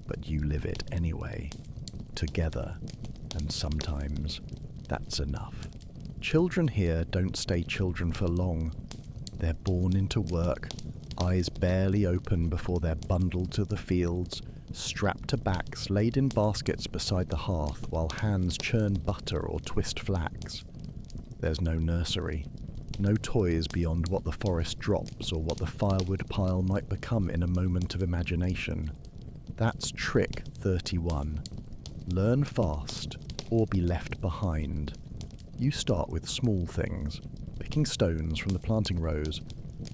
but you live it anyway, together, and sometimes that's enough. Children here don't stay children for long. They're born into work, eyes barely open before they're bundled to the fields, strapped to backs, laid in baskets beside the hearth while hands churn butter or twist flax. There's no nursery, no toys beyond what the forest drops or what the firewood pile might become in a moment of imagination. That's trick 31. Learn fast, or be left behind. You start with small things, picking stones from the planting rows,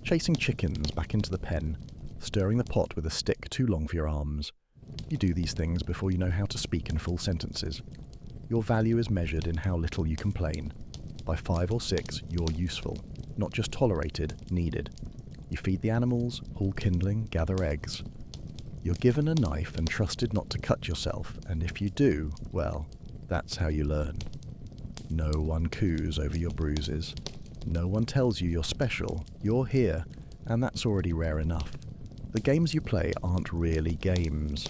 chasing chickens back into the pen, stirring the pot with a stick too long for your arms. You do these things before you know how to speak in full sentences. Your value is measured in how little you complain. By 5 or 6, you're useful, not just tolerated, needed. You feed the animals, haul kindling, gather eggs. You're given a knife and trusted not to cut yourself, and if you do, well, that's how you learn. No one coos over your bruises. No one tells you you're special, you're here, and that's already rare enough. The games you play aren't really games.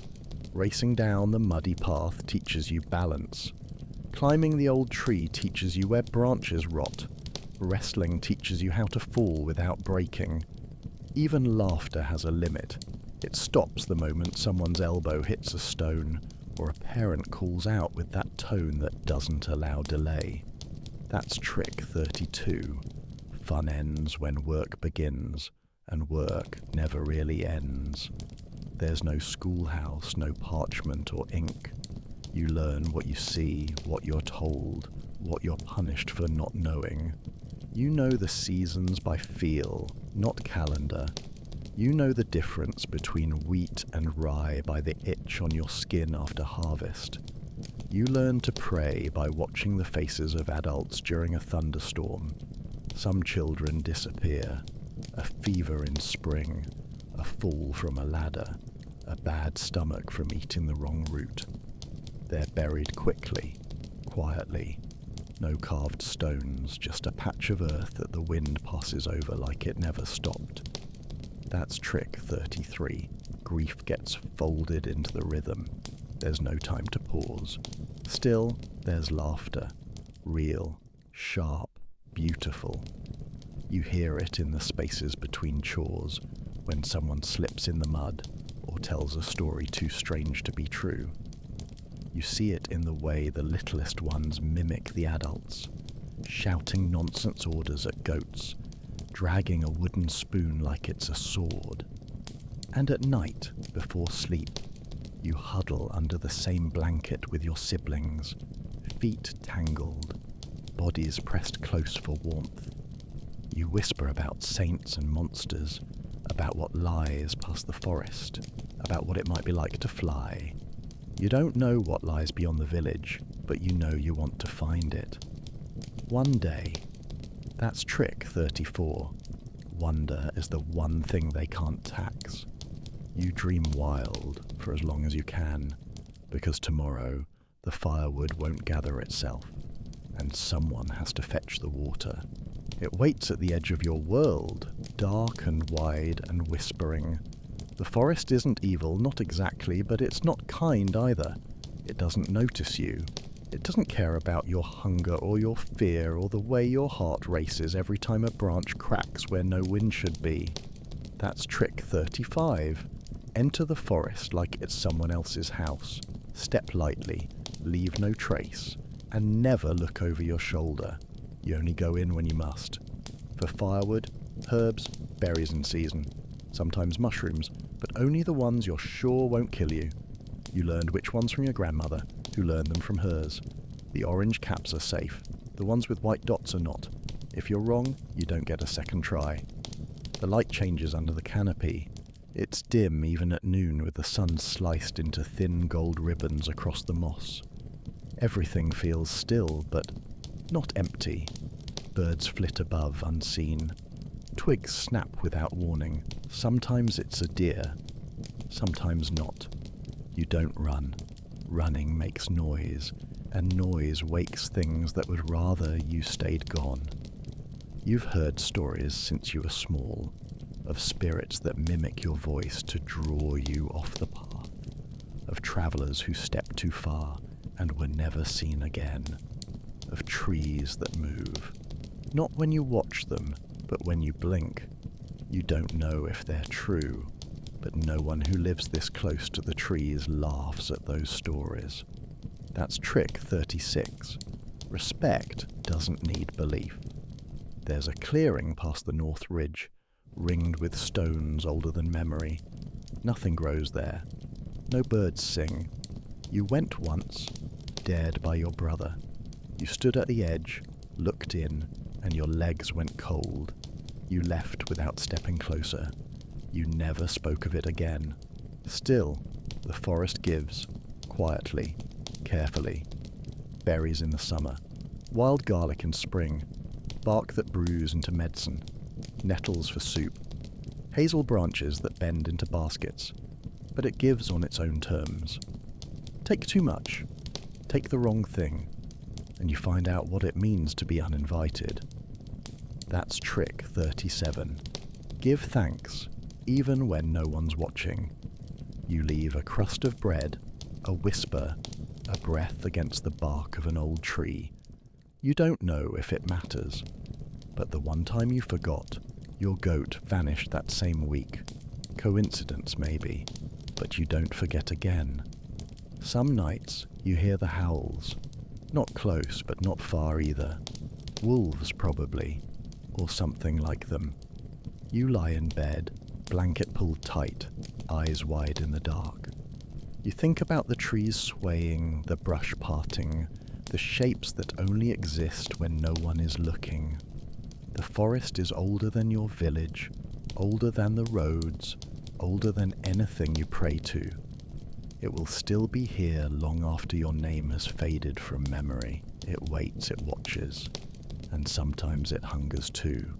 Racing down the muddy path teaches you balance. Climbing the old tree teaches you where branches rot. Wrestling teaches you how to fall without breaking. Even laughter has a limit. It stops the moment someone's elbow hits a stone, or a parent calls out with that tone that doesn't allow delay. That's trick 32. Fun ends when work begins, and work never really ends. There's no schoolhouse, no parchment or ink. You learn what you see, what you're told, what you're punished for not knowing. You know the seasons by feel, not calendar. You know the difference between wheat and rye by the itch on your skin after harvest. You learn to pray by watching the faces of adults during a thunderstorm. Some children disappear. A fever in spring, a fall from a ladder, a bad stomach from eating the wrong root. They're buried quickly, quietly. No carved stones, just a patch of earth that the wind passes over like it never stopped. That's trick 33. Grief gets folded into the rhythm. There's no time to pause. Still, there's laughter. Real, sharp, beautiful. You hear it in the spaces between chores, when someone slips in the mud or tells a story too strange to be true. You see it in the way the littlest ones mimic the adults, shouting nonsense orders at goats, dragging a wooden spoon like it's a sword. And at night, before sleep, you huddle under the same blanket with your siblings, feet tangled, bodies pressed close for warmth. You whisper about saints and monsters, about what lies past the forest, about what it might be like to fly. You don't know what lies beyond the village, but you know you want to find it. One day, that's trick 34. Wonder is the one thing they can't tax. You dream wild for as long as you can, because tomorrow the firewood won't gather itself, and someone has to fetch the water. It waits at the edge of your world, dark and wide and whispering. The forest isn't evil, not exactly, but it's not kind either. It doesn't notice you. It doesn't care about your hunger or your fear or the way your heart races every time a branch cracks where no wind should be. That's trick 35. Enter the forest like it's someone else's house. Step lightly, leave no trace, and never look over your shoulder. You only go in when you must. For firewood, herbs, berries in season. Sometimes mushrooms, but only the ones you're sure won't kill you. You learned which ones from your grandmother, who learned them from hers. The orange caps are safe. The ones with white dots are not. If you're wrong, you don't get a second try. The light changes under the canopy. It's dim even at noon with the sun sliced into thin gold ribbons across the moss. Everything feels still, but not empty. Birds flit above unseen. Twigs snap without warning. Sometimes it's a deer. sometimes not. You don't run. Running makes noise, and noise wakes things that would rather you stayed gone. You've heard stories since you were small, of spirits that mimic your voice to draw you off the path, of travellers who stepped too far and were never seen again, of trees that move, not when you watch them, but when you blink. You don't know if they're true, but no one who lives this close to the trees laughs at those stories. That's trick 36. Respect doesn't need belief. There's a clearing past the North Ridge, ringed with stones older than memory. Nothing grows there. No birds sing. You went once, dared by your brother. You stood at the edge, looked in, and your legs went cold. You left without stepping closer. You never spoke of it again. Still, the forest gives, quietly, carefully. Berries in the summer, wild garlic in spring, bark that brews into medicine, nettles for soup, hazel branches that bend into baskets, but it gives on its own terms. Take too much, take the wrong thing, and you find out what it means to be uninvited. That's trick 37. Give thanks, even when no one's watching. You leave a crust of bread, a whisper, a breath against the bark of an old tree. You don't know if it matters, but the one time you forgot, your goat vanished that same week. Coincidence maybe, but you don't forget again. Some nights you hear the howls, not close but not far either. Wolves probably, or something like them. You lie in bed, blanket pulled tight, eyes wide in the dark. You think about the trees swaying, the brush parting, the shapes that only exist when no one is looking. The forest is older than your village, older than the roads, older than anything you pray to. It will still be here long after your name has faded from memory. It waits, it watches, and sometimes it hungers too.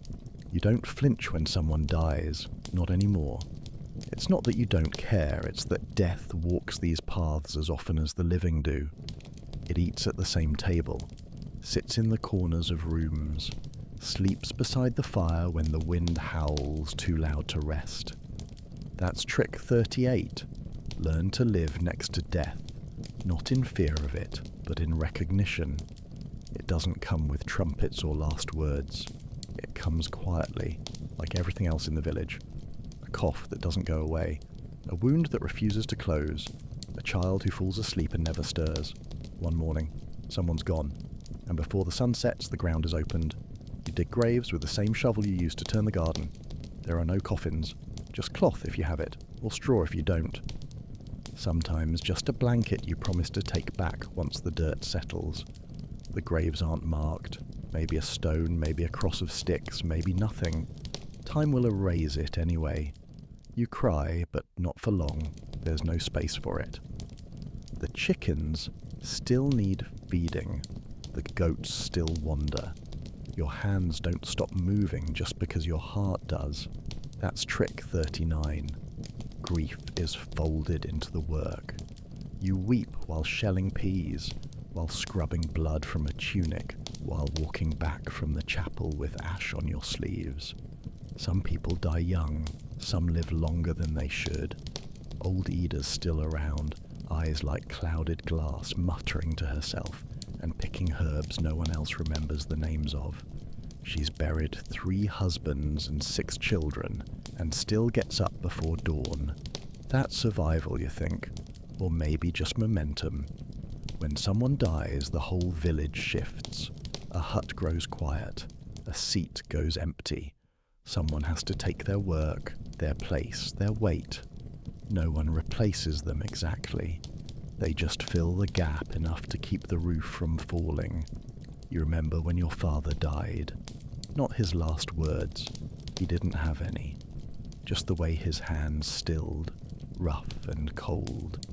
You don't flinch when someone dies, not anymore. It's not that you don't care, it's that death walks these paths as often as the living do. It eats at the same table, sits in the corners of rooms, sleeps beside the fire when the wind howls too loud to rest. That's trick 38. Learn to live next to death, not in fear of it, but in recognition. It doesn't come with trumpets or last words. It comes quietly, like everything else in the village. A cough that doesn't go away, a wound that refuses to close, a child who falls asleep and never stirs. One morning, someone's gone, and before the sun sets, the ground is opened. You dig graves with the same shovel you used to turn the garden. There are no coffins, just cloth if you have it, or straw if you don't. Sometimes just a blanket you promise to take back once the dirt settles. The graves aren't marked. Maybe a stone, maybe a cross of sticks, maybe nothing. Time will erase it anyway. You cry, but not for long. There's no space for it. The chickens still need feeding. The goats still wander. Your hands don't stop moving just because your heart does. That's trick 39. Grief is folded into the work. You weep while shelling peas, while scrubbing blood from a tunic, while walking back from the chapel with ash on your sleeves. Some people die young, some live longer than they should. Old Ida's still around, eyes like clouded glass, muttering to herself and picking herbs no one else remembers the names of. She's buried 3 husbands and 6 children, and still gets up before dawn. That's survival, you think, or maybe just momentum. When someone dies, the whole village shifts. A hut grows quiet, a seat goes empty. Someone has to take their work, their place, their weight. No one replaces them exactly. They just fill the gap enough to keep the roof from falling. You remember when your father died. Not his last words. He didn't have any. Just the way his hands stilled, rough and cold.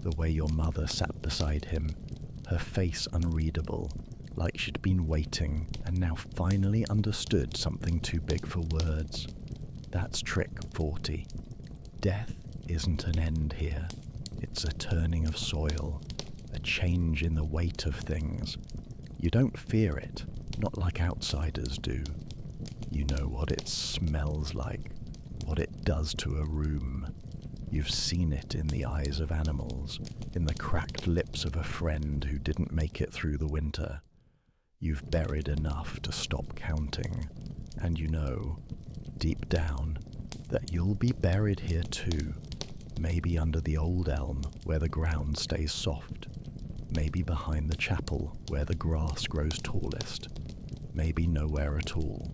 The way your mother sat beside him, her face unreadable, like she'd been waiting and now finally understood something too big for words. That's trick 40. Death isn't an end here. It's a turning of soil, a change in the weight of things. You don't fear it, not like outsiders do. You know what it smells like, what it does to a room. You've seen it in the eyes of animals, in the cracked lips of a friend who didn't make it through the winter. You've buried enough to stop counting, and you know, deep down, that you'll be buried here too. Maybe under the old elm where the ground stays soft. Maybe behind the chapel where the grass grows tallest. Maybe nowhere at all.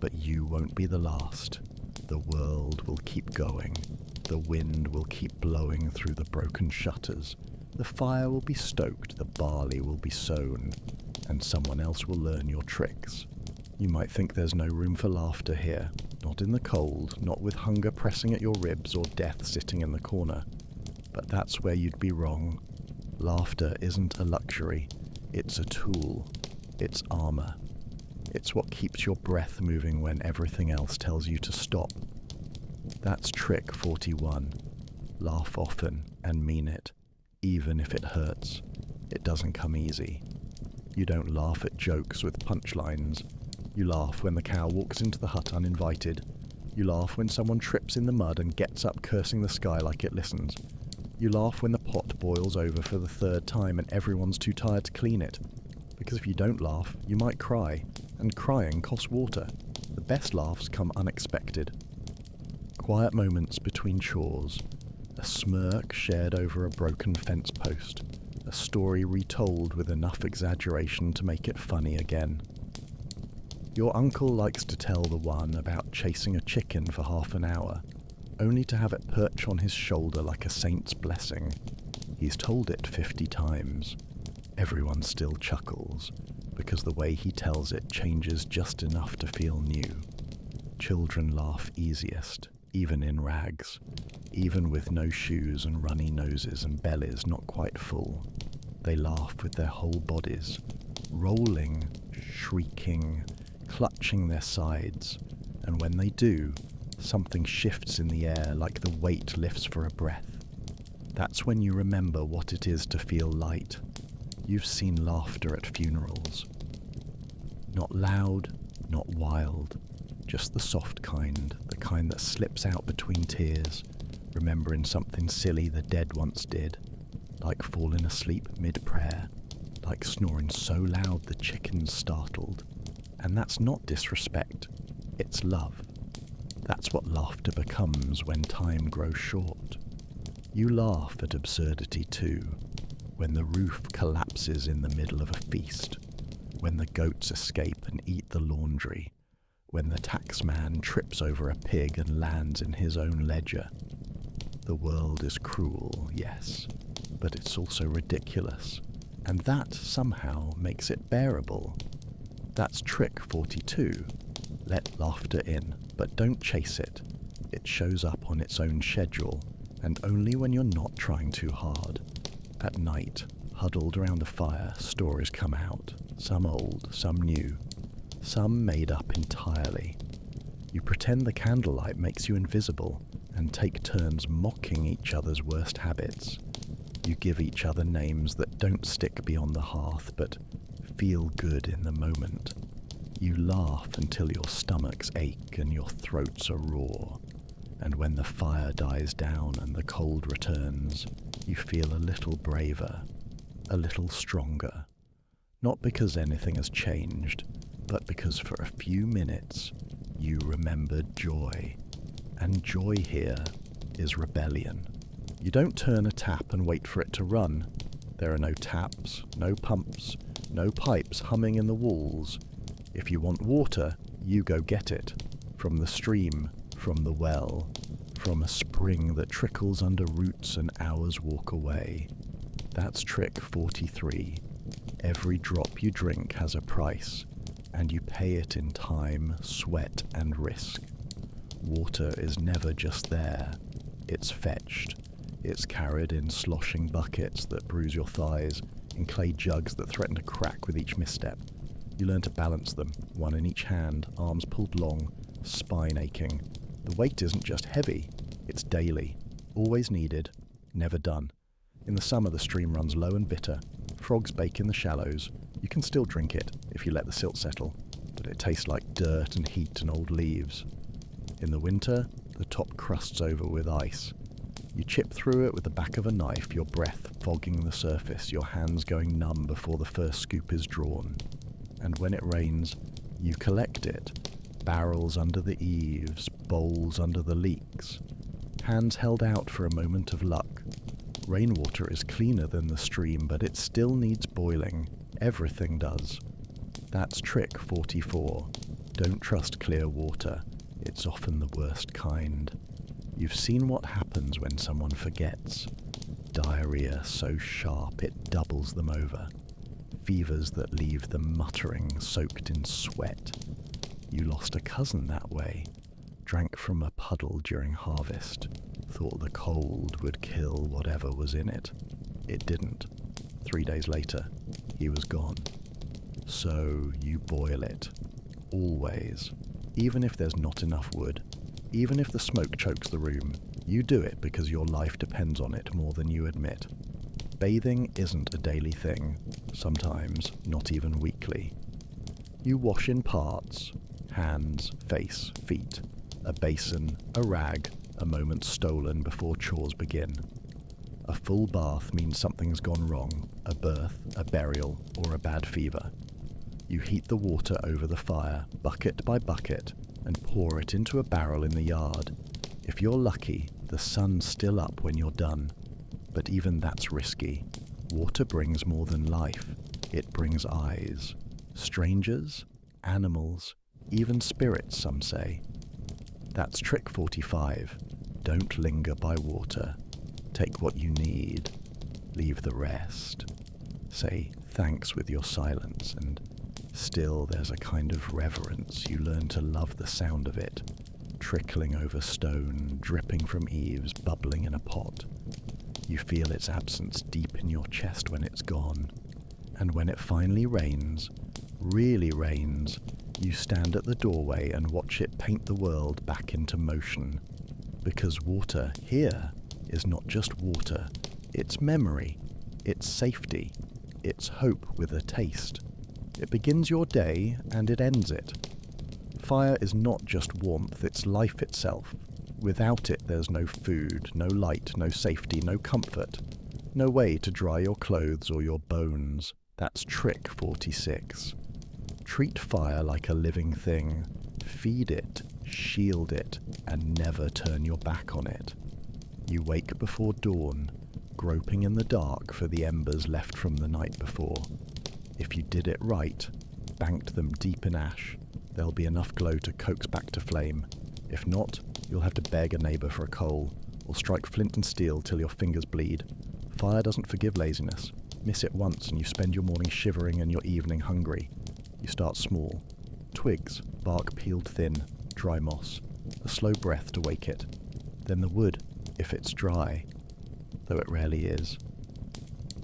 But you won't be the last. The world will keep going. The wind will keep blowing through the broken shutters. The fire will be stoked, the barley will be sown, and someone else will learn your tricks. You might think there's no room for laughter here. Not in the cold, not with hunger pressing at your ribs or death sitting in the corner. But that's where you'd be wrong. Laughter isn't a luxury. It's a tool. It's armor. It's what keeps your breath moving when everything else tells you to stop. That's trick 41. Laugh often and mean it, even if it hurts. It doesn't come easy. You don't laugh at jokes with punchlines. You laugh when the cow walks into the hut uninvited. You laugh when someone trips in the mud and gets up cursing the sky like it listens. You laugh when the pot boils over for the third time and everyone's too tired to clean it. Because if you don't laugh, you might cry, and crying costs water. The best laughs come unexpected. Quiet moments between chores, a smirk shared over a broken fence post, a story retold with enough exaggeration to make it funny again. Your uncle likes to tell the one about chasing a chicken for half an hour, only to have it perch on his shoulder like a saint's blessing. He's told it 50 times. Everyone still chuckles, because the way he tells it changes just enough to feel new. Children laugh easiest, even in rags, even with no shoes and runny noses and bellies not quite full. They laugh with their whole bodies, rolling, shrieking, clutching their sides, and when they do, something shifts in the air like the weight lifts for a breath. That's when you remember what it is to feel light. You've seen laughter at funerals. Not loud, not wild, just the soft kind, the kind that slips out between tears, remembering something silly the dead once did, like falling asleep mid-prayer, like snoring so loud the chicken's startled. And that's not disrespect, it's love. That's what laughter becomes when time grows short. You laugh at absurdity too, when the roof collapses in the middle of a feast, when the goats escape and eat the laundry, when the taxman trips over a pig and lands in his own ledger. The world is cruel, yes, but it's also ridiculous, and that somehow makes it bearable. That's trick 42. Let laughter in, but don't chase it. It shows up on its own schedule, and only when you're not trying too hard. At night, huddled around a fire, stories come out, some old, some new, some made up entirely. You pretend the candlelight makes you invisible, and take turns mocking each other's worst habits. You give each other names that don't stick beyond the hearth, but feel good in the moment. You laugh until your stomachs ache and your throats are raw. And when the fire dies down and the cold returns, you feel a little braver, a little stronger. Not because anything has changed, but because for a few minutes you remembered joy. And joy here is rebellion. You don't turn a tap and wait for it to run. There are no taps, no pumps, no pipes humming in the walls. If you want water, you go get it. From the stream, from the well, from a spring that trickles under roots and hours walk away. That's trick 43. Every drop you drink has a price, and you pay it in time, sweat, and risk. Water is never just there. It's fetched. It's carried in sloshing buckets that bruise your thighs, in clay jugs that threaten to crack with each misstep. You learn to balance them, one in each hand, arms pulled long, spine aching. The weight isn't just heavy, it's daily. Always needed, never done. In the summer the stream runs low and bitter, frogs bake in the shallows. You can still drink it if you let the silt settle, but it tastes like dirt and heat and old leaves. In the winter, the top crusts over with ice. You chip through it with the back of a knife, your breath fogging the surface, your hands going numb before the first scoop is drawn. And when it rains, you collect it. Barrels under the eaves, bowls under the leaks. Hands held out for a moment of luck. Rainwater is cleaner than the stream, but it still needs boiling. Everything does. That's trick 44. Don't trust clear water. It's often the worst kind. You've seen what happens when someone forgets. Diarrhea so sharp it doubles them over. Fevers that leave them muttering, soaked in sweat. You lost a cousin that way. Drank from a puddle during harvest. Thought the cold would kill whatever was in it. It didn't. 3 days later, he was gone. So you boil it. Always. Even if there's not enough wood. Even if the smoke chokes the room, you do it because your life depends on it more than you admit. Bathing isn't a daily thing, sometimes not even weekly. You wash in parts, hands, face, feet, a basin, a rag, a moment stolen before chores begin. A full bath means something's gone wrong, a birth, a burial, or a bad fever. You heat the water over the fire, bucket by bucket, and pour it into a barrel in the yard. If you're lucky, the sun's still up when you're done. But even that's risky. Water brings more than life. It brings eyes. Strangers, animals, even spirits, some say. That's trick 45. Don't linger by water. Take what you need. Leave the rest. Say thanks with your silence, and still there's a kind of reverence. You learn to love the sound of it. Trickling over stone, dripping from eaves, bubbling in a pot. You feel its absence deep in your chest when it's gone. And when it finally rains, really rains, you stand at the doorway and watch it paint the world back into motion. Because water here is not just water, it's memory, it's safety, it's hope with a taste. It begins your day and it ends it. Fire is not just warmth, it's life itself. Without it there's no food, no light, no safety, no comfort. No way to dry your clothes or your bones. That's trick 46. Treat fire like a living thing. Feed it, shield it, and never turn your back on it. You wake before dawn, groping in the dark for the embers left from the night before. If you did it right, banked them deep in ash, there'll be enough glow to coax back to flame. If not, you'll have to beg a neighbour for a coal, or strike flint and steel till your fingers bleed. Fire doesn't forgive laziness. Miss it once and you spend your morning shivering and your evening hungry. You start small. Twigs, bark peeled thin, dry moss. A slow breath to wake it. Then the wood, if it's dry, though it rarely is.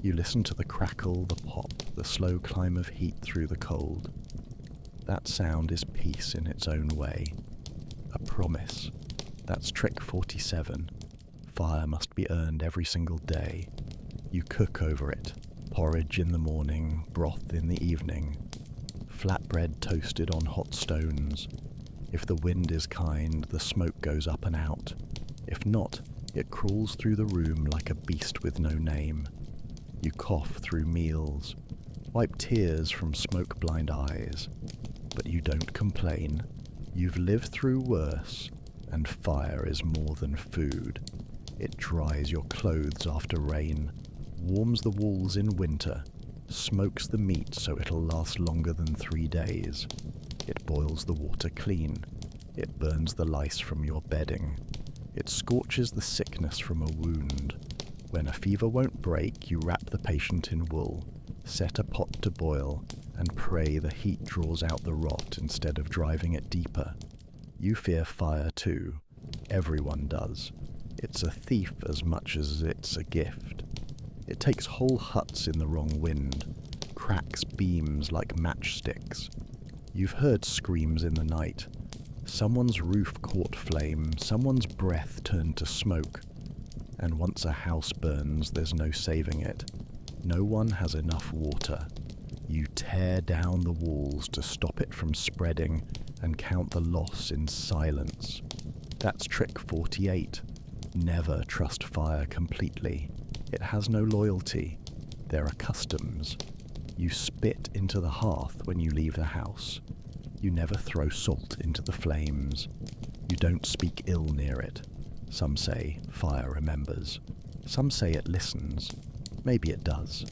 You listen to the crackle, the pop, the slow climb of heat through the cold. That sound is peace in its own way. A promise. That's trick 47. Fire must be earned every single day. You cook over it. Porridge in the morning, broth in the evening. Flatbread toasted on hot stones. If the wind is kind, the smoke goes up and out. If not, it crawls through the room like a beast with no name. You cough through meals, wipe tears from smoke-blind eyes. But you don't complain. You've lived through worse, and fire is more than food. It dries your clothes after rain, warms the walls in winter, smokes the meat so it'll last longer than 3 days. It boils the water clean. It burns the lice from your bedding. It scorches the sickness from a wound. When a fever won't break, you wrap the patient in wool, set a pot to boil, and pray the heat draws out the rot instead of driving it deeper. You fear fire too. Everyone does. It's a thief as much as it's a gift. It takes whole huts in the wrong wind, cracks beams like matchsticks. You've heard screams in the night. Someone's roof caught flame, someone's breath turned to smoke. And once a house burns, there's no saving it. No one has enough water. You tear down the walls to stop it from spreading and count the loss in silence. That's trick 48. Never trust fire completely. It has no loyalty. There are customs. You spit into the hearth when you leave the house. You never throw salt into the flames. You don't speak ill near it. Some say fire remembers. Some say it listens. Maybe it does.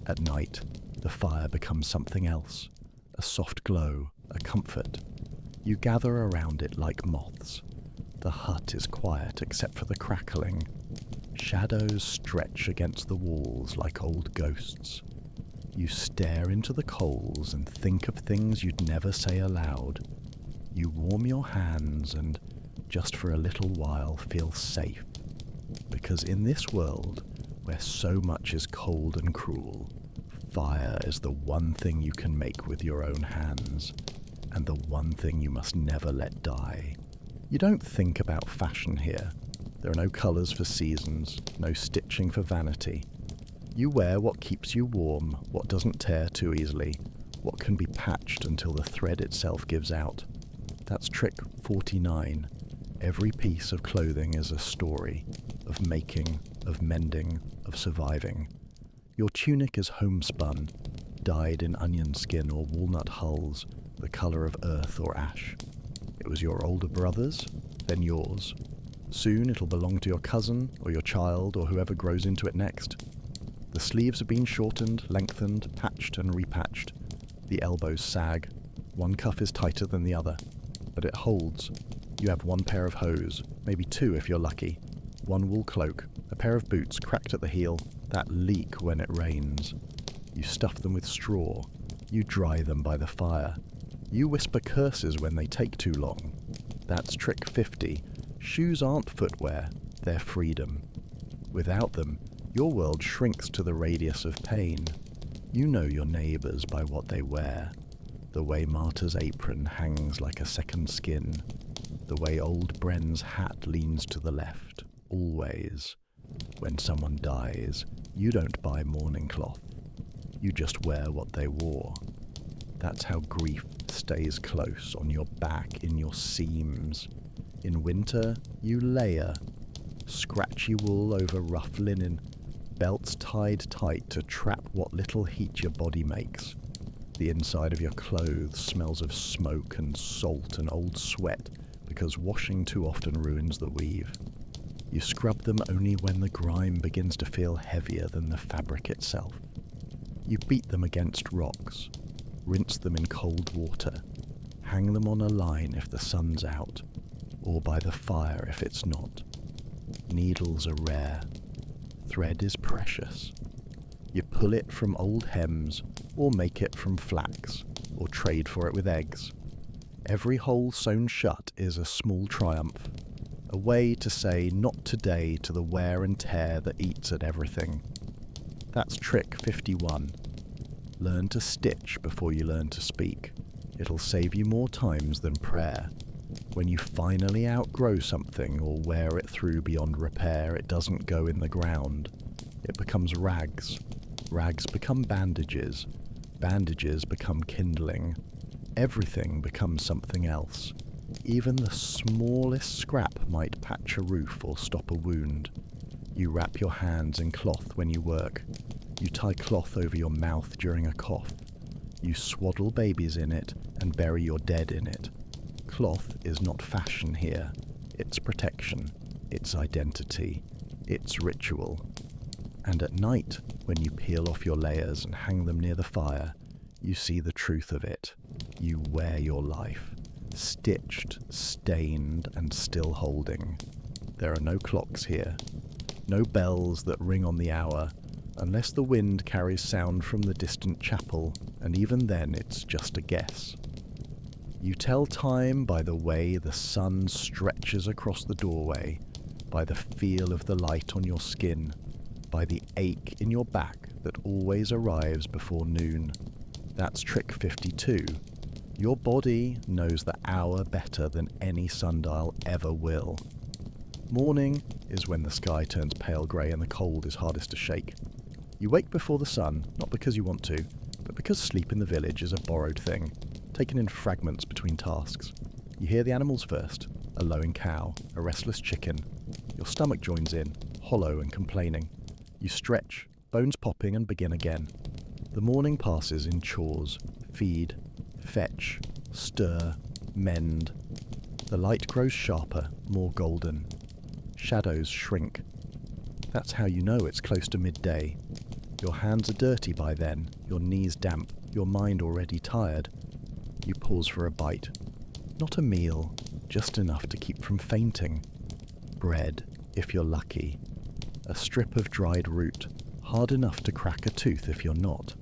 At night, the fire becomes something else. A soft glow, a comfort. You gather around it like moths. The hut is quiet except for the crackling. Shadows stretch against the walls like old ghosts. You stare into the coals and think of things you'd never say aloud. You warm your hands and, just for a little while, feel safe. Because in this world, where so much is cold and cruel, fire is the one thing you can make with your own hands, and the one thing you must never let die. You don't think about fashion here. There are no colours for seasons, no stitching for vanity. You wear what keeps you warm, what doesn't tear too easily, what can be patched until the thread itself gives out. That's trick 49. Every piece of clothing is a story, of making, of mending, of surviving. Your tunic is homespun, dyed in onion skin or walnut hulls, the colour of earth or ash. It was your older brother's, then yours. Soon it'll belong to your cousin or your child or whoever grows into it next. The sleeves have been shortened, lengthened, patched and repatched. The elbows sag. One cuff is tighter than the other, but it holds. You have one pair of hose, maybe two if you're lucky. One wool cloak, a pair of boots cracked at the heel, that leak when it rains. You stuff them with straw. You dry them by the fire. You whisper curses when they take too long. That's trick 50. Shoes aren't footwear, they're freedom. Without them, your world shrinks to the radius of pain. You know your neighbours by what they wear. The way Marta's apron hangs like a second skin. The way old Bren's hat leans to the left, always. When someone dies, you don't buy mourning cloth. You just wear what they wore. That's how grief stays close on your back, in your seams. In winter, you layer. Scratchy wool over rough linen, belts tied tight to trap what little heat your body makes. The inside of your clothes smells of smoke and salt and old sweat because washing too often ruins the weave. You scrub them only when the grime begins to feel heavier than the fabric itself. You beat them against rocks, rinse them in cold water, hang them on a line if the sun's out, or by the fire if it's not. Needles are rare. Thread is precious. You pull it from old hems, or make it from flax, or trade for it with eggs. Every hole sewn shut is a small triumph, a way to say not today to the wear and tear that eats at everything. That's trick 51. Learn to stitch before you learn to speak. It'll save you more times than prayer. When you finally outgrow something or wear it through beyond repair, it doesn't go in the ground. It becomes rags. Rags become bandages. Bandages become kindling. Everything becomes something else. Even the smallest scrap might patch a roof or stop a wound. You wrap your hands in cloth when you work. You tie cloth over your mouth during a cough. You swaddle babies in it and bury your dead in it. Cloth is not fashion here. It's protection. It's identity. It's ritual. And at night, when you peel off your layers and hang them near the fire, you see the truth of it. You wear your life, stitched, stained, and still holding. There are no clocks here, no bells that ring on the hour, unless the wind carries sound from the distant chapel, and even then it's just a guess. You tell time by the way the sun stretches across the doorway, by the feel of the light on your skin, by the ache in your back that always arrives before noon. That's trick 52. Your body knows the hour better than any sundial ever will. Morning is when the sky turns pale grey and the cold is hardest to shake. You wake before the sun, not because you want to, but because sleep in the village is a borrowed thing, taken in fragments between tasks. You hear the animals first, a lowing cow, a restless chicken. Your stomach joins in, hollow and complaining. You stretch, bones popping, and begin again. The morning passes in chores: feed, fetch, stir, mend. The light grows sharper, more golden. Shadows shrink. That's how you know it's close to midday. Your hands are dirty by then, your knees damp, your mind already tired. You pause for a bite. Not a meal, just enough to keep from fainting. Bread, if you're lucky. A strip of dried root, hard enough to crack a tooth if you're not.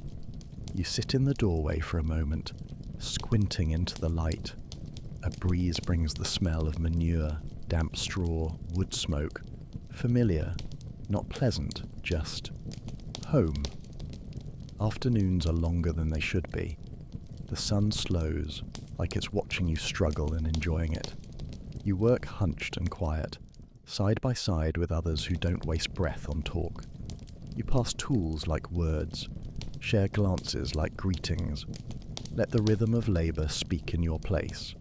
You sit in the doorway for a moment, squinting into the light. A breeze brings the smell of manure, damp straw, wood smoke. Familiar, not pleasant, just home. Afternoons are longer than they should be. The sun slows, like it's watching you struggle and enjoying it. You work hunched and quiet, side by side with others who don't waste breath on talk. You pass tools like words, share glances like greetings. Let the rhythm of labour speak in your place.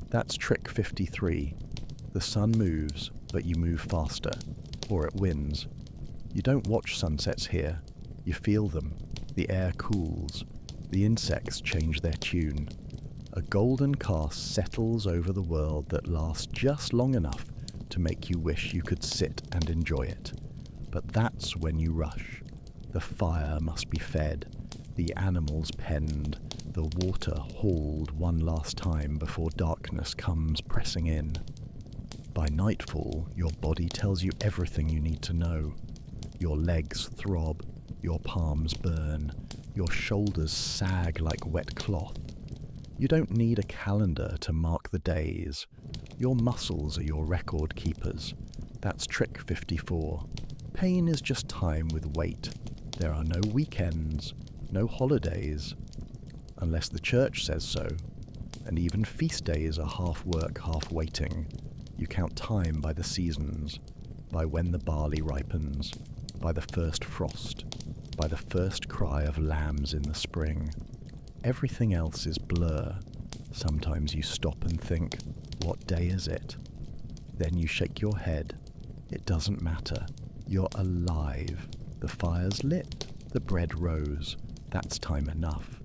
That's trick 53. The sun moves, but you move faster, or it wins. You don't watch sunsets here. You feel them. The air cools. The insects change their tune. A golden cast settles over the world that lasts just long enough to make you wish you could sit and enjoy it. But that's when you rush. The fire must be fed, the animals penned, the water hauled one last time before darkness comes pressing in. By nightfall, your body tells you everything you need to know. Your legs throb, your palms burn, your shoulders sag like wet cloth. You don't need a calendar to mark the days. Your muscles are your record keepers. That's trick 54. Pain is just time with weight. There are no weekends, no holidays, unless the church says so. And even feast days are half work, half waiting. You count time by the seasons, by when the barley ripens, by the first frost, by the first cry of lambs in the spring. Everything else is blur. Sometimes you stop and think, what day is it? Then you shake your head. It doesn't matter. You're alive. The fire's lit. The bread rose. That's time enough.